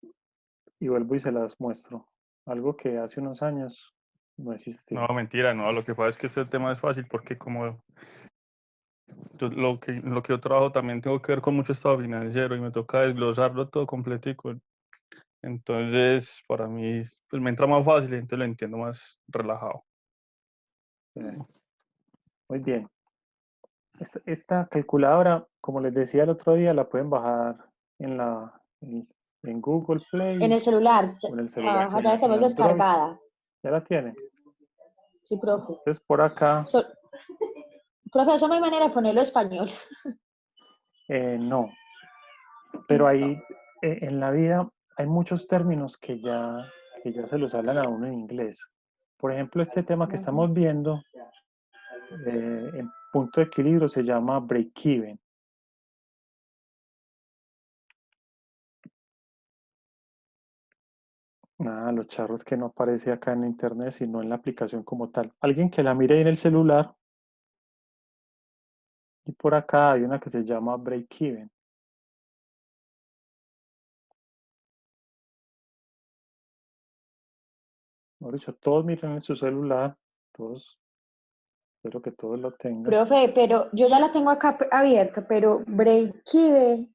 y vuelvo y se las muestro. Algo que hace unos años no existía. No, mentira, no. Lo que pasa es que este tema es fácil porque como lo que yo trabajo también tengo que ver con mucho estado financiero y me toca desglosarlo todo completico. Entonces, para mí, pues me entra más fácil y entonces lo entiendo más relajado. Muy bien. Esta calculadora, como les decía el otro día, la pueden bajar en Google Play En el celular. o en el celular, Ajá, en ya la tenemos Android. descargada. ¿Ya la tienen? Sí, profe. Entonces por acá, Profe, eso no hay manera de ponerlo español. no. Pero ahí en la vida hay muchos términos que ya se los hablan a uno en inglés. Por ejemplo, este tema que estamos viendo en punto de equilibrio se llama break-even. Los charros que no aparece acá en internet, sino en la aplicación como tal. Alguien que la mire ahí en el celular. Y por acá hay una que se llama break-even. Mejor dicho, todos miren en su celular, todos, espero que todos lo tengan. Profe, pero yo ya la tengo acá abierta, pero break-even.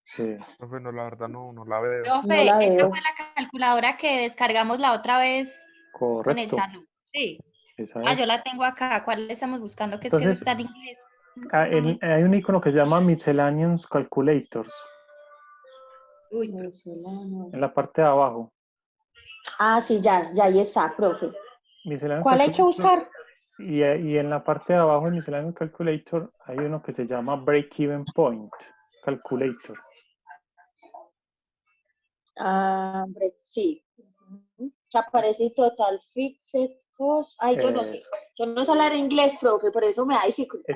Sí. Profe, no, la verdad no la veo. No Profe, la esta veo. fue la calculadora que descargamos la otra vez en el Correcto. salón. Sí. Esa Yo es. la tengo acá. ¿Cuál le estamos buscando? Que es que Entonces, está en inglés. hay un icono que se llama Miscellaneous Calculators. Uy, Misceláneo. En la parte de abajo, Ah, sí, ya ahí está, profe. Miscellaneous ¿Cuál hay que Calculator. buscar? Y en la parte de abajo en Miscellaneous Calculator hay uno que se llama Break-Even Point Calculator. Ah, sí. Que aparece total fixed cost. Ay, yo no sé. Eso. Yo no sé hablar inglés, profe, por eso me da dificultad.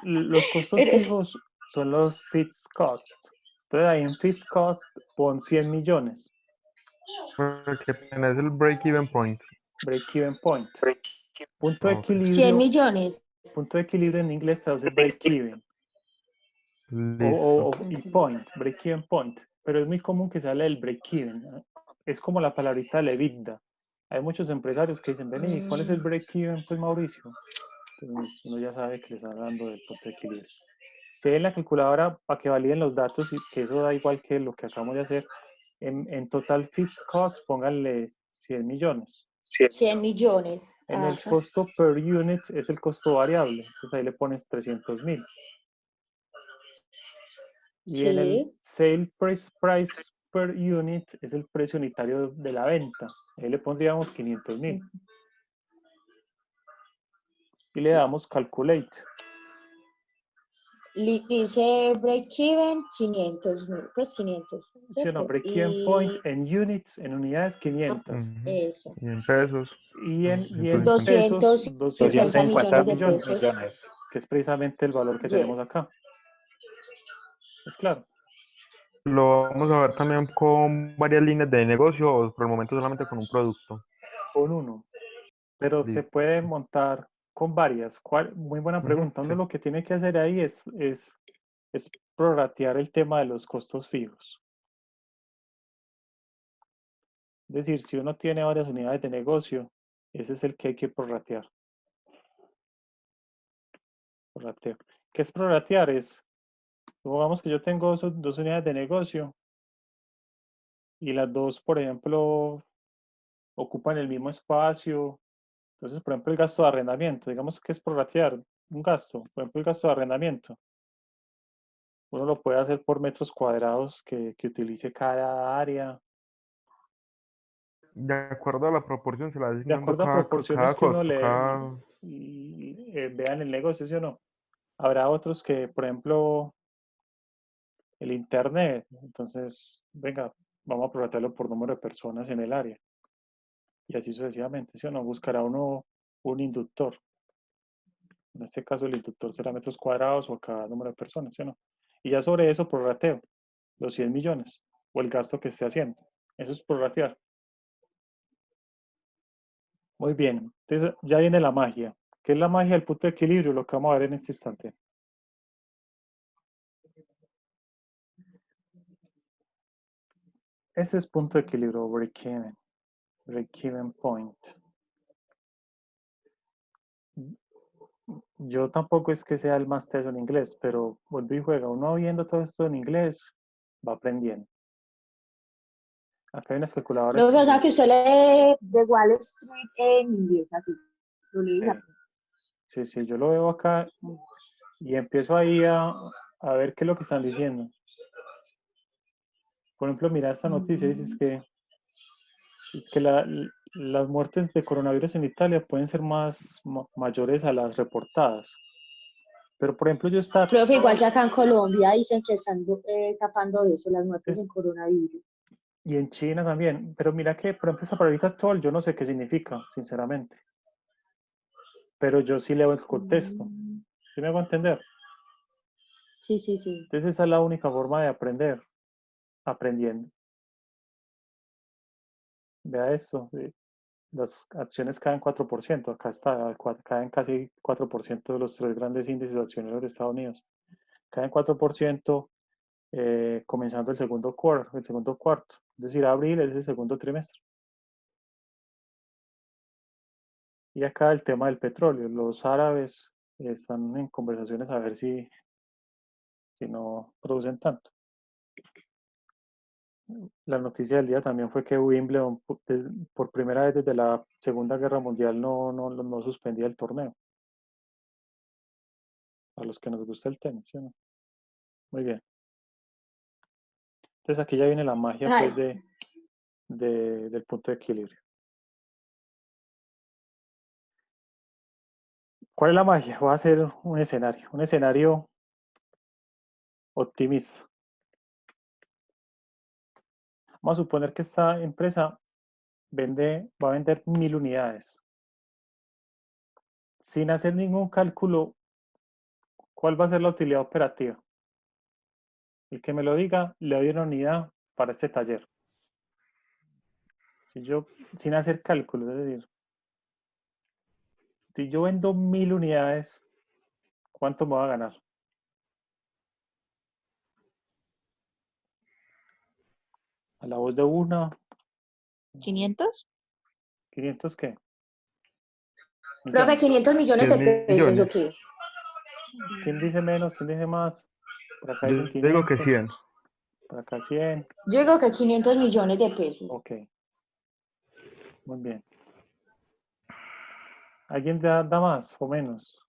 Los costos Pero es- fijos son los fixed costs. Entonces ahí en fixed cost pon 100 millones. Porque tenés el break-even point. Break-even point. Punto de Ok. 100 equilibrio. millones. Punto de equilibrio en inglés traduce break-even. Listo. Y point, break-even point. Pero es muy común que sale el break-even, ¿no? Es como la palabrita de EBITDA. Hay muchos empresarios que dicen, vení, ¿cuál es el break-even? Pues Mauricio. Entonces uno ya sabe que le está dando del punto de equilibrio. Se ve en la calculadora para que validen los datos y que eso da igual que lo que acabamos de hacer. En total fixed cost, pónganle 100 millones. 100 millones. En el Ajá. costo per unit es el costo variable. Entonces ahí le pones 300.000. Y en el Sí. sale price per unit es el precio unitario de la venta. Ahí le pondríamos 500.000. Y le damos calculate. Dice break-even 500.000. Pues 500. Sí, no, ¿Cierto? break-even point en units, en unidades 500. Ujú. Eso. Y en pesos, Y en 150. pesos 250 250 millones de millones, pesos. que es precisamente el valor que tenemos Yes. acá. Es claro. Lo vamos a ver también con varias líneas de negocio o por el momento solamente con un producto. Con uno. Pero se puede Listo. montar con varias. Muy buena Ujú, pregunta. Uno sí. lo que tiene que hacer ahí es prorratear el tema de los costos fijos. Es decir, si uno tiene varias unidades de negocio, ese es el que hay que prorratear. Prorrateo. ¿Qué es prorratear? Supongamos que yo tengo dos unidades de negocio y las dos, por ejemplo, ocupan el mismo espacio. Entonces, por ejemplo, el gasto de arrendamiento, digamos que es prorratear un gasto, por ejemplo, el gasto de arrendamiento. Uno lo puede hacer por metros cuadrados que utilice cada área, De acuerdo a la proporción se le va de asignando acuerdo a cada proporciones que uno costo, le cada... vea en el negocio, ¿sí o no? Habrá otros que, por ejemplo, el internet, entonces, venga, vamos a prorratearlo por número de personas en el área. Y así sucesivamente, ¿sí o no? Buscará uno un inductor. En este caso, el inductor será metros cuadrados o cada número de personas, ¿sí o no? Y ya sobre eso, prorrateo los 100 millones o el gasto que esté haciendo. Eso es prorratear. Muy bien. Entonces, ya viene la magia. ¿Qué es la magia del punto de equilibrio? Lo que vamos a ver en este instante. Ese es punto de equilibrio, break-even point. Yo tampoco es que sea el más teso en inglés, pero vuelvo y juega. Uno viendo todo esto en inglés, va aprendiendo. Acá hay unas calculadoras Profe, o sea que... que usted lee de Wall Street en inglés, así. Lo leí Sí, yo lo veo acá y empiezo ahí a ver qué es lo que están diciendo. Por ejemplo, mira esta noticia, dices que las muertes de coronavirus en Italia pueden ser mayores a las reportadas. Pero, por ejemplo, Profe, igual que acá en Colombia dicen que están tapando eso, las muertes es- en coronavirus. y en China también, pero mira que, por ejemplo, esa palabrita actual, yo no sé qué significa, sinceramente. Pero yo sí leo el contexto. ¿Sí me hago entender? Sí. Entonces esa es la única forma de aprender, aprendiendo. Vea esto, las acciones caen 4%, acá está, caen casi 4% de los tres grandes índices accionarios de Estados Unidos. Caen 4% comenzando el segundo cuarto, es decir, abril es el segundo trimestre. Y acá el tema del petróleo, los árabes están en conversaciones a ver si no producen tanto. La noticia del día también fue que Wimbledon, por primera vez desde la Segunda Guerra Mundial, no suspendía el torneo. A los que nos gusta el tenis, ¿sí o no? Muy bien. Entonces aquí ya viene la magia Ay. pues, del punto de equilibrio. ¿Cuál es la magia? Voy a hacer un escenario optimista. Vamos a suponer que esta empresa va a vender 1000 unidades. Sin hacer ningún cálculo, ¿cuál va a ser la utilidad operativa? El que me lo diga, le doy una unidad para este taller. Si yo, sin hacer cálculos, es decir, si yo vendo 1000 unidades, ¿cuánto me va a ganar? A la voz de una, ¿500? ¿500 qué? Profe, Millones. 500 millones 100 de pesos, ¿o millones. qué? ¿Quién dice menos? ¿Quién dice más? Por acá Yo dicen digo que 500, 100. por acá 100. Yo digo que 500 millones de pesos. Ok, muy bien. ¿Alguien da más o menos?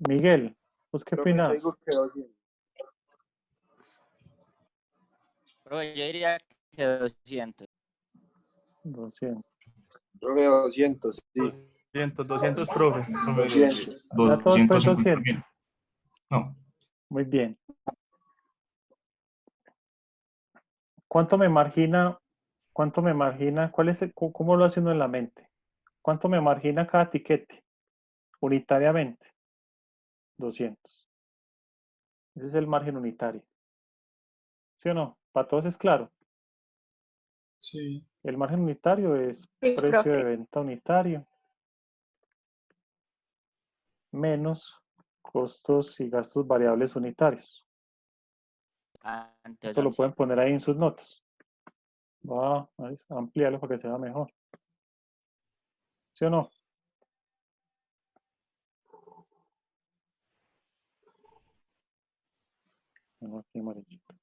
Miguel, ¿vos qué Profe, yo opinas? digo que 200. Profe, yo diría que 200. 200. Profe, 200, sí. 200, profe. 200. Ya todos pues 250 200. mil. No, Muy bien. ¿Cuánto me margina? ¿Cómo lo hace uno en la mente? ¿Cuánto me margina cada tiquete? Unitariamente. 200. Ese es el margen unitario. ¿Sí o no? Para todos es claro. Sí. El margen unitario es Sí, precio de profe. venta unitario menos costos y gastos variables unitarios. Entonces, Esto lo pueden poner ahí en sus notas. Va a ampliarlo para que sea mejor. ¿Sí o no? Tengo aquí amarillito.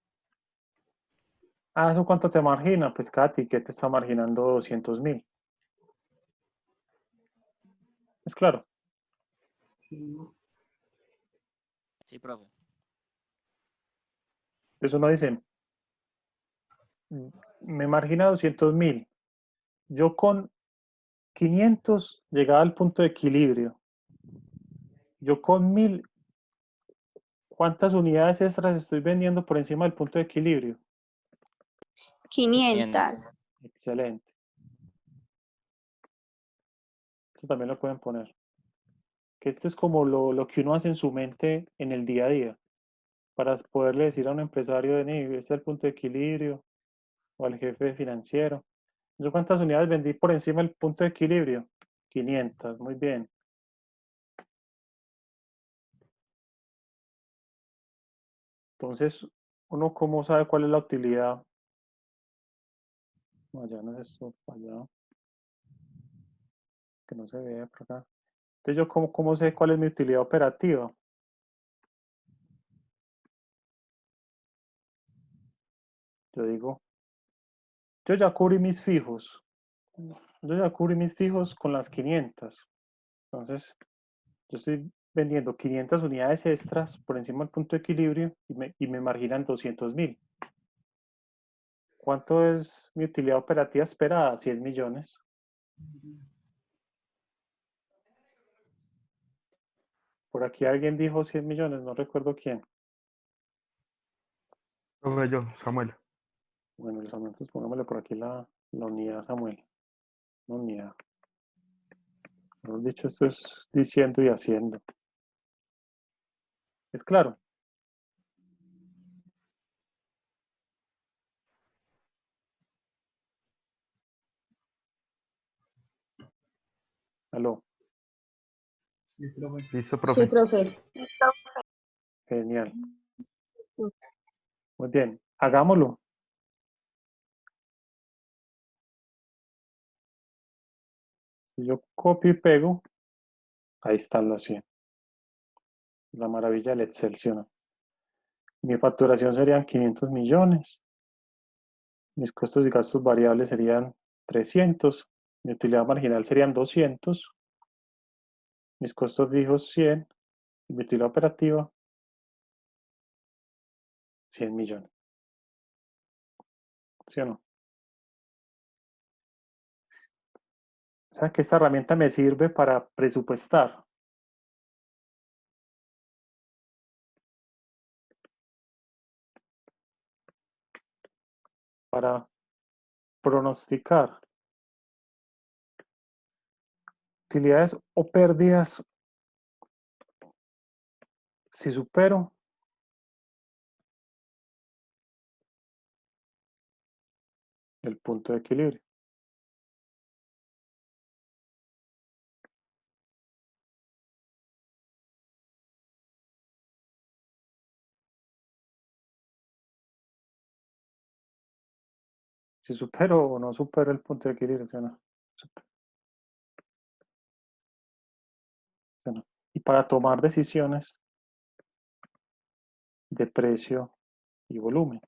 ¿Eso cuánto te margina? Pues cada tiquete está marginando 200.000. ¿Es claro? sí, profe. Entonces uno dice, me margina 200.000. Yo con 500 llegaba al punto de equilibrio. Yo con 1000, ¿cuántas unidades extras estoy vendiendo por encima del punto de equilibrio? 500. Excelente. Esto también lo pueden poner. Que este es como lo que uno hace en su mente en el día a día. Para poderle decir a un empresario este es el punto de equilibrio, o al jefe financiero. ¿Yo cuántas unidades vendí por encima del punto de equilibrio? 500, muy bien. Entonces, ¿uno cómo sabe cuál es la utilidad? No, allá no es esto, allá, que no se ve por acá. Entonces, ¿yo cómo sé cuál es mi utilidad operativa? Yo digo, yo ya cubrí mis fijos. Yo ya cubrí mis fijos con las 500. Entonces, yo estoy vendiendo 500 unidades extras por encima del punto de equilibrio y me marginan 200.000. ¿Cuánto es mi utilidad operativa esperada? 100 millones. Por aquí alguien dijo 100 millones, no recuerdo quién. Profe, yo, Samuel. Bueno, los amantes, pongámosle por aquí la unidad, Samuel. Una unidad. Mejor dicho, esto es diciendo y haciendo. ¿Es claro? Aló. Sí, profe. Listo, Sí, profe. profe. Genial. Muy bien. Hagámoslo. Si yo copio y pego, ahí están los 100. La maravilla del Excel, ¿sí o no? Mi facturación serían 500 millones. Mis costos y gastos variables serían 300. Mi utilidad marginal serían 200. Mis costos fijos 100. Y mi utilidad operativa 100 millones. ¿Sí o no? O sea que esta herramienta me sirve para presupuestar. Para pronosticar utilidades o pérdidas si supero el punto de equilibrio. Si supero o no supero el punto de equilibrio, ¿sí o no? ¿Sí o no? Y para tomar decisiones de precio y volumen.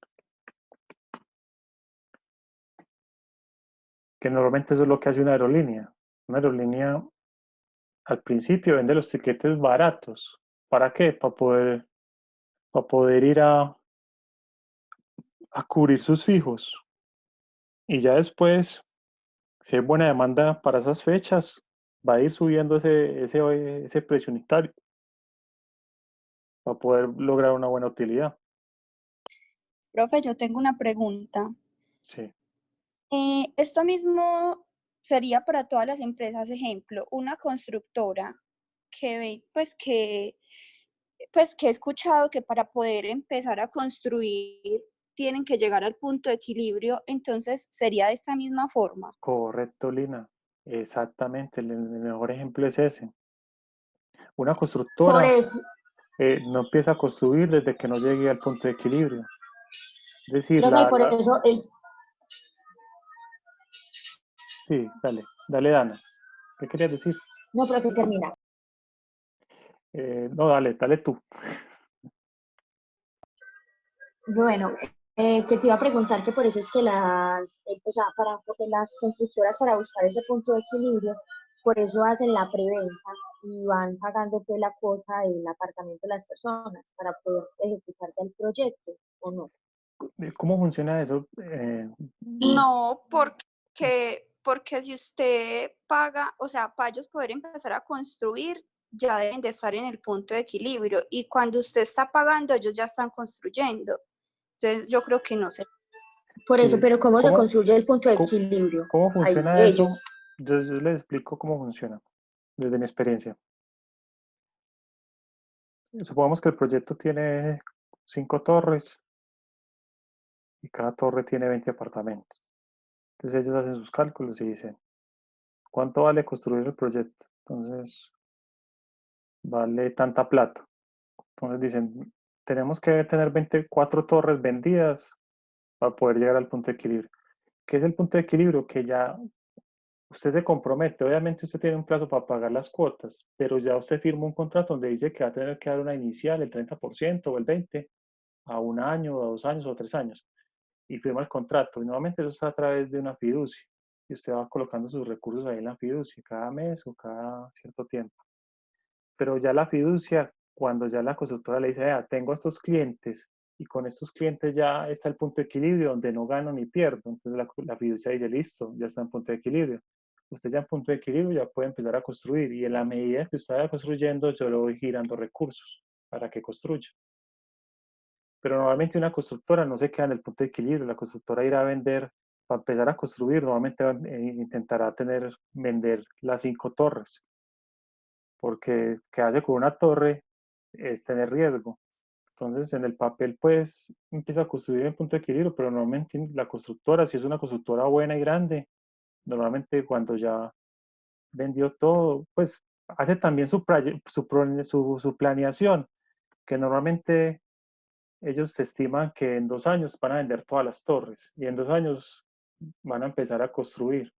Que normalmente eso es lo que hace una aerolínea. Una aerolínea al principio vende los tiquetes baratos. ¿Para qué? Para poder ir a cubrir sus fijos. Y ya después, si hay buena demanda para esas fechas, va a ir subiendo ese precio unitario para poder lograr una buena utilidad. Profe, yo tengo una pregunta. Sí. Esto mismo sería para todas las empresas, ejemplo, una constructora pues que he escuchado que para poder empezar a construir tienen que llegar al punto de equilibrio, entonces sería de esta misma forma. Correcto, Lina. Exactamente, el mejor ejemplo es ese. Una Por constructora eso, no empieza a construir desde que no llegue al punto de equilibrio. Es decir, profe, por eso sí, dale, Dana. ¿Qué querías decir? no, profe, termina. No, dale tú. Bueno, que te iba a preguntar que por eso es que o sea, porque las constructoras para buscar ese punto de equilibrio, por eso hacen la preventa y van pagando pues la cuota del apartamento de las personas para poder ejecutar el proyecto, ¿o no? ¿Cómo funciona eso? No, porque si usted paga, o sea, para ellos poder empezar a construir, ya deben de estar en el punto de equilibrio. Y cuando usted está pagando, ellos ya están construyendo. Entonces, yo creo que no sé. Por eso, Sí. pero ¿cómo se construye el punto de ¿Cómo, equilibrio? cómo Ahí funciona eso? ellos. Yo les explico cómo funciona desde mi experiencia. Supongamos que el proyecto tiene 5 torres y cada torre tiene 20 apartamentos. Entonces ellos hacen sus cálculos y dicen, ¿cuánto vale construir el proyecto? Entonces, vale tanta plata. Entonces dicen, tenemos que tener 24 torres vendidas para poder llegar al punto de equilibrio. ¿Qué es el punto de equilibrio? Que ya usted se compromete, obviamente usted tiene un plazo para pagar las cuotas, pero ya usted firma un contrato donde dice que va a tener que dar una inicial, el 30% o el 20%, a 1 año, a 2 años o 3 años, y firma el contrato. Y nuevamente eso está a través de una fiducia, y usted va colocando sus recursos ahí en la fiducia, cada mes o cada cierto tiempo. Pero ya la fiducia, cuando ya la constructora le dice, vea, tengo estos clientes, y con estos clientes ya está el punto de equilibrio donde no gano ni pierdo. Entonces la fiducia dice, listo, ya está en punto de equilibrio. Usted ya en punto de equilibrio ya puede empezar a construir y en la medida que usted vaya construyendo, yo le voy girando recursos para que construya. Pero normalmente una constructora no se queda en el punto de equilibrio, la constructora irá a vender, para empezar a construir, normalmente intentará vender las 5 torres, porque quedarse con una torre es tener riesgo. Entonces, en el papel, pues, empieza a construir en punto de equilibrio, pero normalmente la constructora, si es una constructora buena y grande, normalmente cuando ya vendió todo, pues, hace también su planeación, que normalmente ellos estiman que en 2 años van a vender todas las torres y en 2 años van a empezar a construir.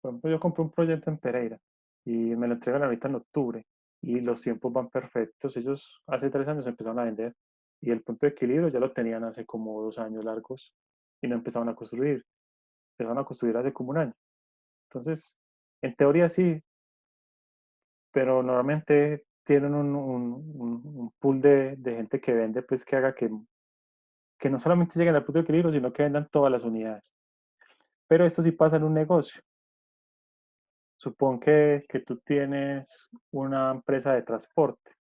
Por ejemplo, yo compré un proyecto en Pereira y me lo entregan ahorita en octubre y los tiempos van perfectos. Ellos hace 3 años empezaron a vender y el punto de equilibrio ya lo tenían hace como 2 años largos y no empezaron a construir. Empezaron a construir hace como un año. Entonces, en teoría sí, pero normalmente tienen un pool de gente que vende, pues que haga que que no solamente lleguen al punto de equilibrio, sino que vendan todas las unidades. Pero esto sí pasa en un negocio. Supón que tú tienes una empresa de transporte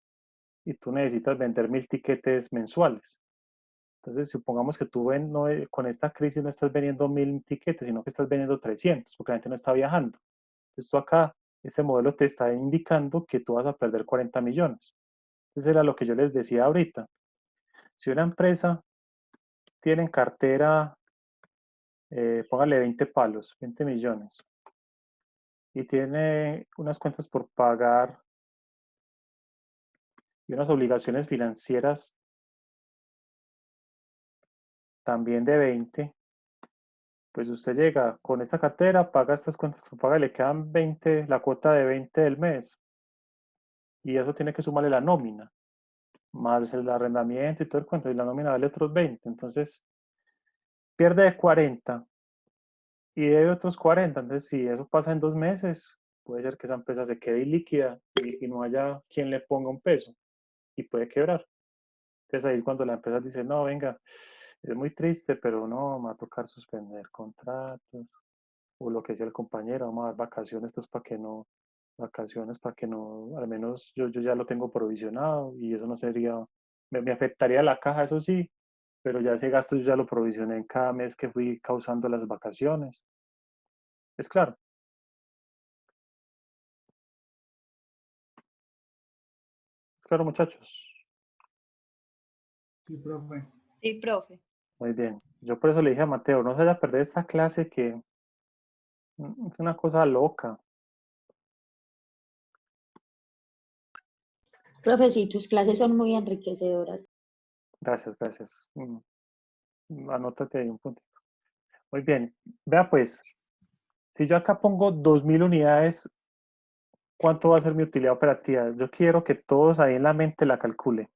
y tú necesitas vender 1000 tiquetes mensuales. Entonces, supongamos que tú con esta crisis no estás vendiendo 1000 tiquetes, sino que estás vendiendo 300, porque la gente no está viajando. Entonces, tú acá, este modelo te está indicando que tú vas a perder 40 millones. Entonces, era lo que yo les decía ahorita. Si una empresa tiene en cartera, póngale 20 palos, 20 millones, y tiene unas cuentas por pagar y unas obligaciones financieras también de 20, pues usted llega con esta cartera, paga estas cuentas por pagar, le quedan 20, la cuota de 20 del mes, y eso tiene que sumarle la nómina, más el arrendamiento y todo el cuento, y la nómina vale otros 20, entonces pierde de 40 y debe otros 40, entonces si eso pasa en 2 meses, puede ser que esa empresa se quede ilíquida y no haya quien le ponga un peso, y puede quebrar. Entonces ahí es cuando la empresa dice, no, venga, es muy triste, pero no, me va a tocar suspender contratos, o lo que decía el compañero, vamos a dar vacaciones, pues vacaciones para que no, al menos yo ya lo tengo provisionado y eso no sería, me afectaría la caja, eso sí, pero ya ese gasto yo ya lo provisioné en cada mes que fui causando las vacaciones. Es claro. Es claro, muchachos. Sí, profe. Sí, profe. Muy bien. Yo por eso le dije a Mateo, no se vaya a perder esta clase que es una cosa loca. Profe, sí, tus clases son muy enriquecedoras. Gracias, gracias. Anótate ahí un puntito. Muy bien. Vea pues, si yo acá pongo 2000 unidades, ¿cuánto va a ser mi utilidad operativa? Yo quiero que todos ahí en la mente la calculen.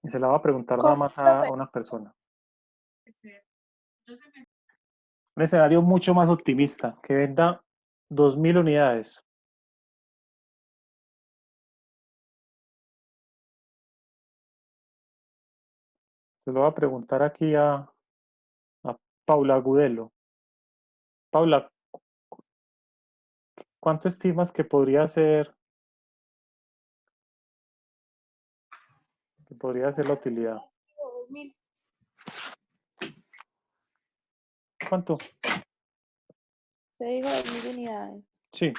Y se la voy a preguntar nada más a una persona. Un escenario mucho más optimista, que venda 2000 unidades. Se lo voy a preguntar aquí a Paula Agudelo. Paula, ¿cuánto estimas que podría ser la utilidad? 2000. ¿Cuánto? Se dijo 2000 unidades. Sí.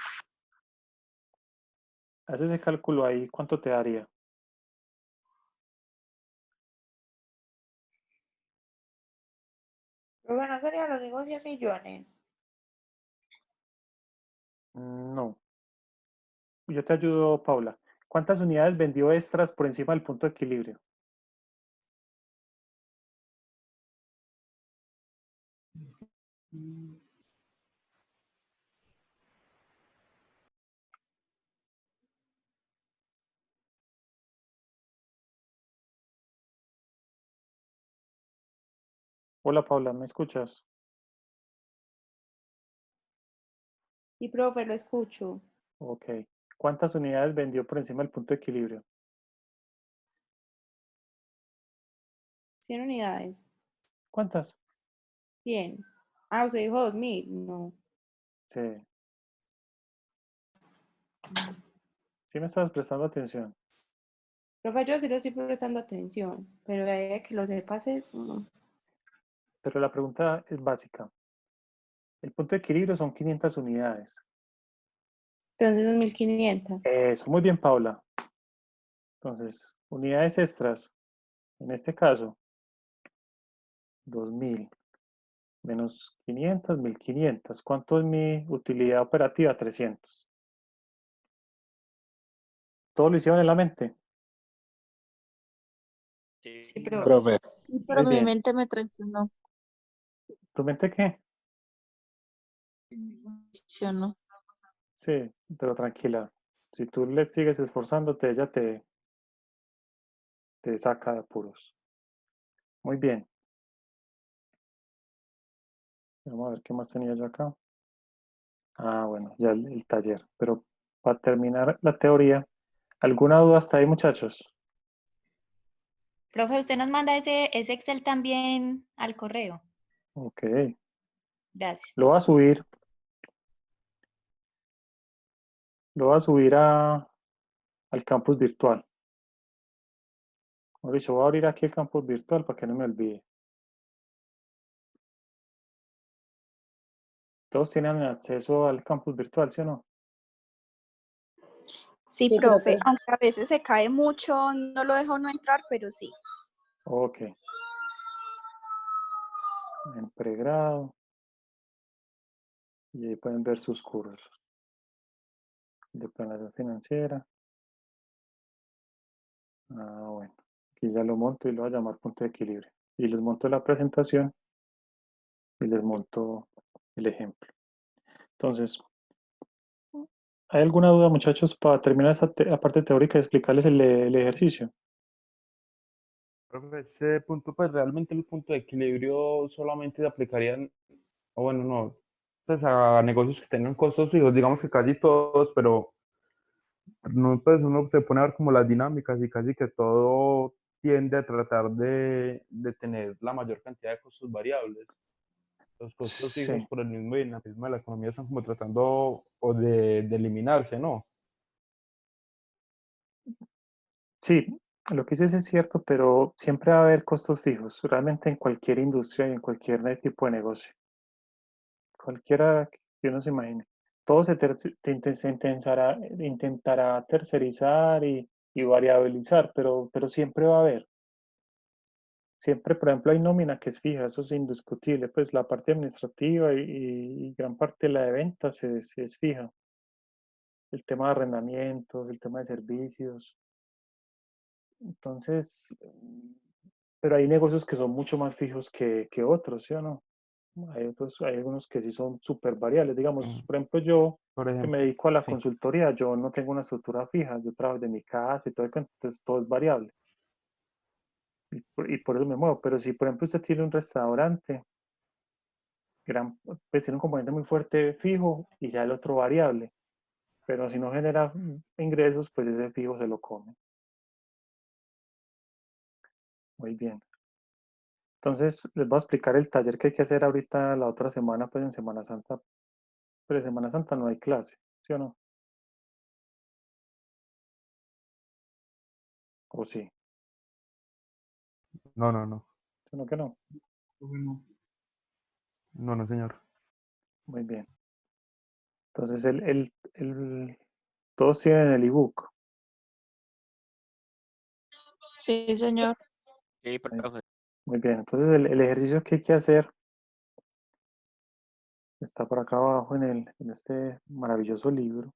Haz ese cálculo ahí, ¿cuánto te daría? Pero bueno, serían los mismos 100 millones. No. Yo te ayudo, Paula. ¿Cuántas unidades vendió extras por encima del punto de equilibrio? Hola, Paula, ¿me escuchas? Y profe, lo escucho. Ok. ¿Cuántas unidades vendió por encima del punto de equilibrio? 100 unidades. ¿Cuántas? 100. Ah, usted dijo 2000. No. Sí. Sí me estabas prestando atención. Profe, yo sí lo estoy prestando atención, pero de ahí a que lo sepas es... Pero la pregunta es básica. El punto de equilibrio son 500 unidades. Entonces 2500. Eso, muy bien, Paula. Entonces, unidades extras, en este caso, 2000 menos 500, 1500. ¿Cuánto es mi utilidad operativa? 300. ¿Todo lo hicieron en la mente? Sí, profe. Profe, Sí, pero Muy mi bien. mente me traicionó. ¿Tu mente qué? Traicionó. Sí, pero tranquila. Si tú le sigues esforzándote, ella te saca de apuros. Muy bien. Vamos a ver qué más tenía yo acá. Ah, bueno, ya el taller. Pero para terminar la teoría, ¿Alguna duda hasta ahí, muchachos? Profe, usted nos manda ese Excel también al correo. Ok. Gracias. Lo voy a subir. Lo voy a subir al campus virtual. Mejor dicho, voy a abrir aquí el campus virtual para que no me olvide. Todos tienen acceso al campus virtual, ¿sí o no? Sí, Sí, profe, profe. aunque a veces se cae mucho, no lo dejo no entrar, pero sí. Ok. En pregrado. Y ahí pueden ver sus cursos. De planeación financiera. Bueno. Aquí ya lo monto y lo voy a llamar punto de equilibrio. Y les monto la presentación y les monto el ejemplo. Entonces, ¿hay alguna duda, muchachos, para terminar la parte teórica y explicarles el ejercicio? Profe, ese punto, pues realmente el punto de equilibrio solamente se aplicarían, o bueno, no, pues a negocios que tengan costos fijos, digamos que casi todos, pero no, pues uno se pone a ver como las dinámicas y casi que todo tiende a tratar de tener la mayor cantidad de costos variables. Los costos fijos Sí. por el mismo dinamismo de la economía están como tratando o de eliminarse, ¿no? Sí, lo que dices es cierto, pero siempre va a haber costos fijos, realmente en cualquier industria y en cualquier tipo de negocio. Cualquiera que uno se imagine. Todo intentará tercerizar y variabilizar, pero siempre va a haber. Siempre, por ejemplo, hay nómina que es fija, eso es indiscutible, pues la parte administrativa y gran parte de la de ventas es fija. El tema de arrendamientos, el tema de servicios. Entonces, pero hay negocios que son mucho más fijos que otros, ¿sí o no? Hay algunos que sí son súper variables. Digamos, por ejemplo, yo Por que me ejemplo, dedico a la sí. consultoría, yo no tengo una estructura fija, yo trabajo de mi casa y todo, entonces todo es variable. Y por eso me muevo. Pero si, por ejemplo, usted tiene un restaurante, pues tiene un componente muy fuerte fijo y ya el otro variable. Pero si no genera ingresos, pues ese fijo se lo come. Muy bien. Entonces, les voy a explicar el taller que hay que hacer ahorita la otra semana, pues en Semana Santa. Pero en Semana Santa no hay clase, ¿sí o no? ¿O sí? No, no, no. ¿Sí o no que no? Bueno, No, no, señor. Muy bien. Entonces, todos tienen el ebook. Sí, señor. Sí, profe. Muy bien. Entonces, el ejercicio que hay que hacer está por acá abajo en este maravilloso libro.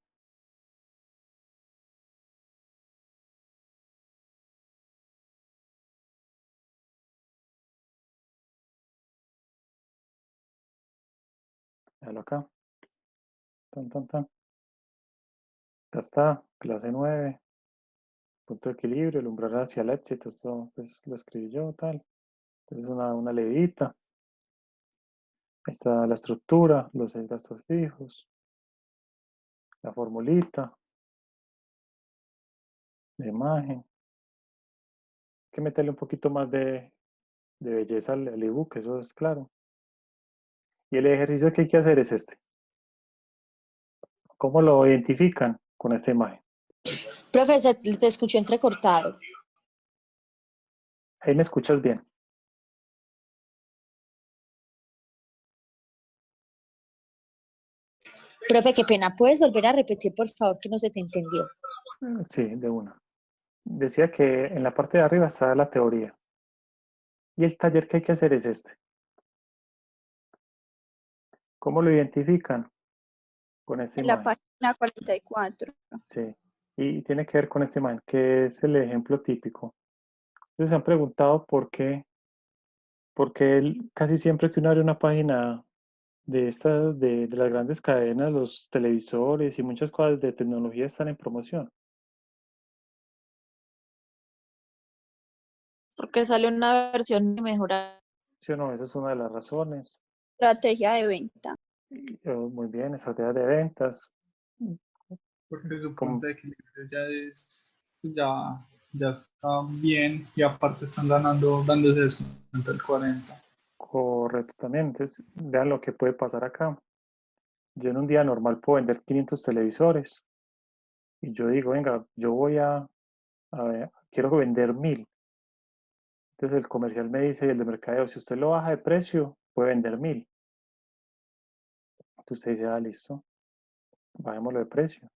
Véalo acá. Tan, tan, tan. Ya está. Clase 9. Punto de equilibrio, el umbral hacia el éxito. Esto pues, lo escribí yo, tal. Entonces, una leidita. Ahí está la estructura, los 6 gastos fijos, la formulita, la imagen. Hay que meterle un poquito más de belleza al ebook, eso es claro. Y el ejercicio que hay que hacer es este. ¿Cómo lo identifican? Con esta imagen. Profe, te escucho entrecortado. Ahí me escuchas bien. Profe, qué pena. ¿Puedes volver a repetir, por favor, que no se te entendió? Sí, de una. Decía que en la parte de arriba está la teoría. Y el taller que hay que hacer es este. ¿Cómo lo identifican? Con esta En la imagen. página 44. Sí. Y tiene que ver con esta imagen, que es el ejemplo típico. Entonces se han preguntado porque casi siempre que uno abre una página de estas, de las grandes cadenas, los televisores y muchas cosas de tecnología están en promoción. Porque sale una versión mejorada. ¿Sí o no? Esa es una de las razones. Estrategia de venta. Muy bien, estrategias de ventas. porque su Como, punto de equilibrio ya es pues ya está bien y aparte están dándose descuento el 40. Correcto también. Entonces, vean lo que puede pasar acá. Yo en un día normal puedo vender 500 televisores y yo digo, venga, yo voy a ver, quiero vender 1000. Entonces el comercial me dice y el de mercadeo, si usted lo baja de precio, puede vender 1000. Entonces usted dice, ah, listo, bajémoslo de precio,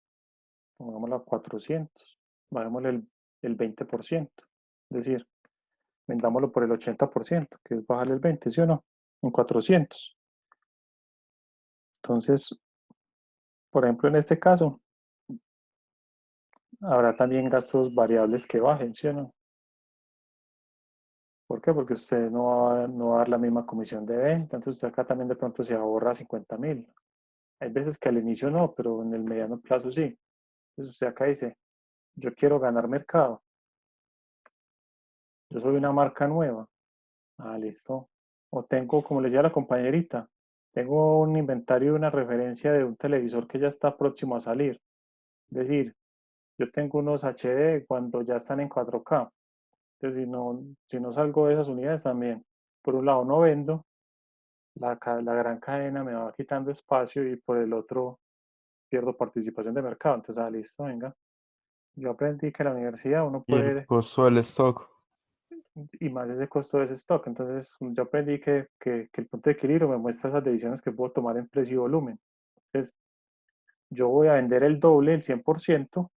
pongámoslo a 400, bajémosle el 20%. Es decir, vendámoslo por el 80%, que es bajarle el 20, ¿sí o no? En 400. Entonces, por ejemplo, en este caso, habrá también gastos variables que bajen, ¿sí o no? ¿Por qué? Porque usted no va a dar la misma comisión de venta, entonces usted acá también de pronto se ahorra 50.000. Hay veces que al inicio no, pero en el mediano plazo sí. Entonces usted acá dice, yo quiero ganar mercado, yo soy una marca nueva. Ah, listo. O tengo, como le decía a la compañerita, tengo un inventario, una referencia de un televisor que ya está próximo a salir. Es decir, yo tengo unos HD cuando ya están en 4K. Entonces, si no salgo de esas unidades también, por un lado no vendo, la gran cadena me va quitando espacio y por el otro pierdo participación de mercado. Entonces, listo, venga. Yo aprendí que en la universidad uno Y el puede, costo del stock. y más ese costo de ese stock. Entonces, yo aprendí que el punto de equilibrio me muestra esas decisiones que puedo tomar en precio y volumen. Entonces, yo voy a vender el doble, el 100%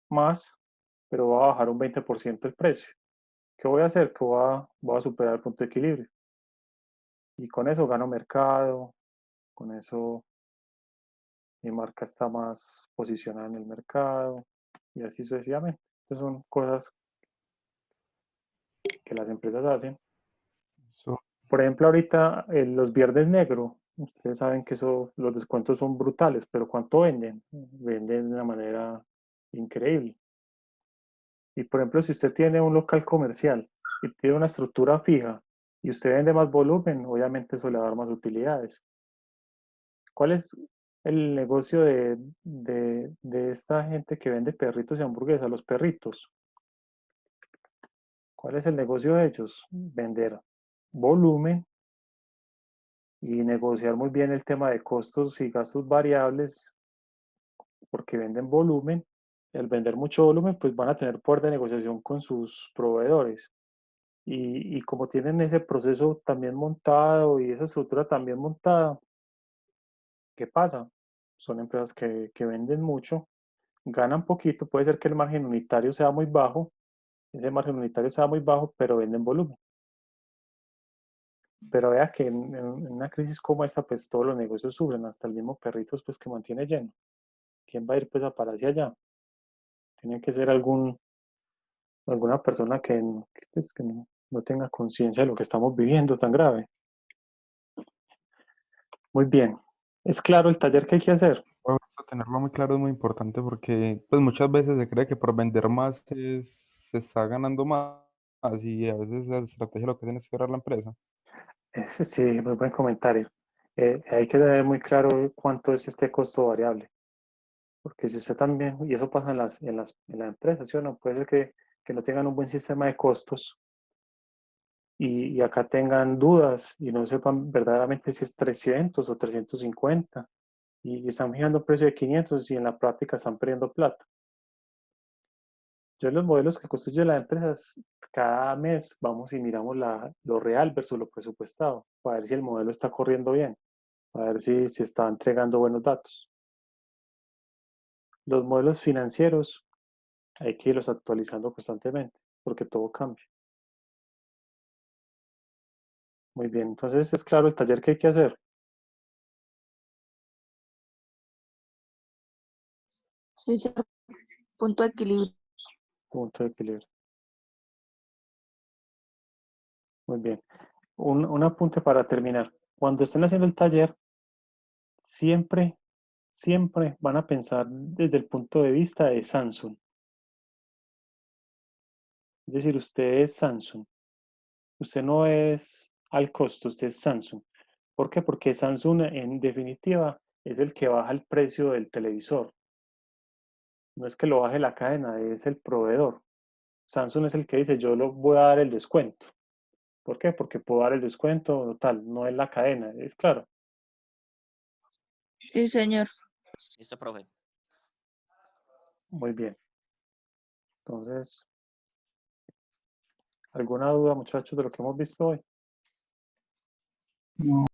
más, pero voy a bajar un 20% el precio. ¿Qué voy a hacer? Que voy a superar el punto de equilibrio. Y con eso gano mercado, con eso mi marca está más posicionada en el mercado y así sucesivamente. Estas son cosas que las empresas hacen. Eso, Por ejemplo, ahorita los viernes negro, ustedes saben que los descuentos son brutales, pero ¿cuánto venden? Venden de una manera increíble. Y por ejemplo, si usted tiene un local comercial y tiene una estructura fija y usted vende más volumen, obviamente eso le va a dar más utilidades. ¿Cuál es el negocio de esta gente que vende perritos y hamburguesas? Los perritos. ¿Cuál es el negocio de ellos? Vender volumen y negociar muy bien el tema de costos y gastos variables, porque venden volumen. Y al vender mucho volumen, pues van a tener poder de negociación con sus proveedores. Y como tienen ese proceso también montado y esa estructura también montada, ¿qué pasa? Son empresas que venden mucho, ganan poquito, puede ser que el margen unitario sea muy bajo, ese margen unitario sea muy bajo, pero venden volumen. Pero vea que en una crisis como esta, pues todos los negocios sufren, hasta el mismo perritos pues que mantiene lleno. ¿Quién va a ir pues a parar hacia allá? Tiene que ser alguna persona pues, que no tenga conciencia de lo que estamos viviendo tan grave. Muy bien. ¿Es claro el taller que hay que hacer? esto tenerlo muy claro es muy importante porque pues muchas veces se cree que por vender más se está ganando más y a veces la estrategia lo que hacen es quebrar la empresa. Sí, muy buen comentario. Hay que tener muy claro cuánto es este costo variable. Porque si usted también, y eso pasa en las empresas, ¿sí o no? Puede ser que no tengan un buen sistema de costos y acá tengan dudas y no sepan verdaderamente si es 300 o 350 y están fijando un precio de 500 y en la práctica están perdiendo plata. Yo en los modelos que construyo las empresas, cada mes vamos y miramos lo real versus lo presupuestado, para ver si el modelo está corriendo bien, para ver si se está entregando buenos datos. Los modelos financieros hay que irlos actualizando constantemente, porque todo cambia. Muy bien, entonces es claro el taller que hay que hacer. Sí, sí, punto de equilibrio. Punto de equilibrio. Muy bien. Un apunte para terminar. Cuando estén haciendo el taller, siempre, siempre van a pensar desde el punto de vista de Samsung. Es decir, usted es Samsung. Usted no es al costo, usted es Samsung. ¿Por qué? Porque Samsung en definitiva es el que baja el precio del televisor. No es que lo baje la cadena, es el proveedor. Samsung es el que dice, yo lo voy a dar el descuento. ¿Por qué? Porque puedo dar el descuento, tal, no es la cadena, es claro. Sí, señor. Listo, profe. Muy bien. Entonces, ¿alguna duda, muchachos, de lo que hemos visto hoy? No.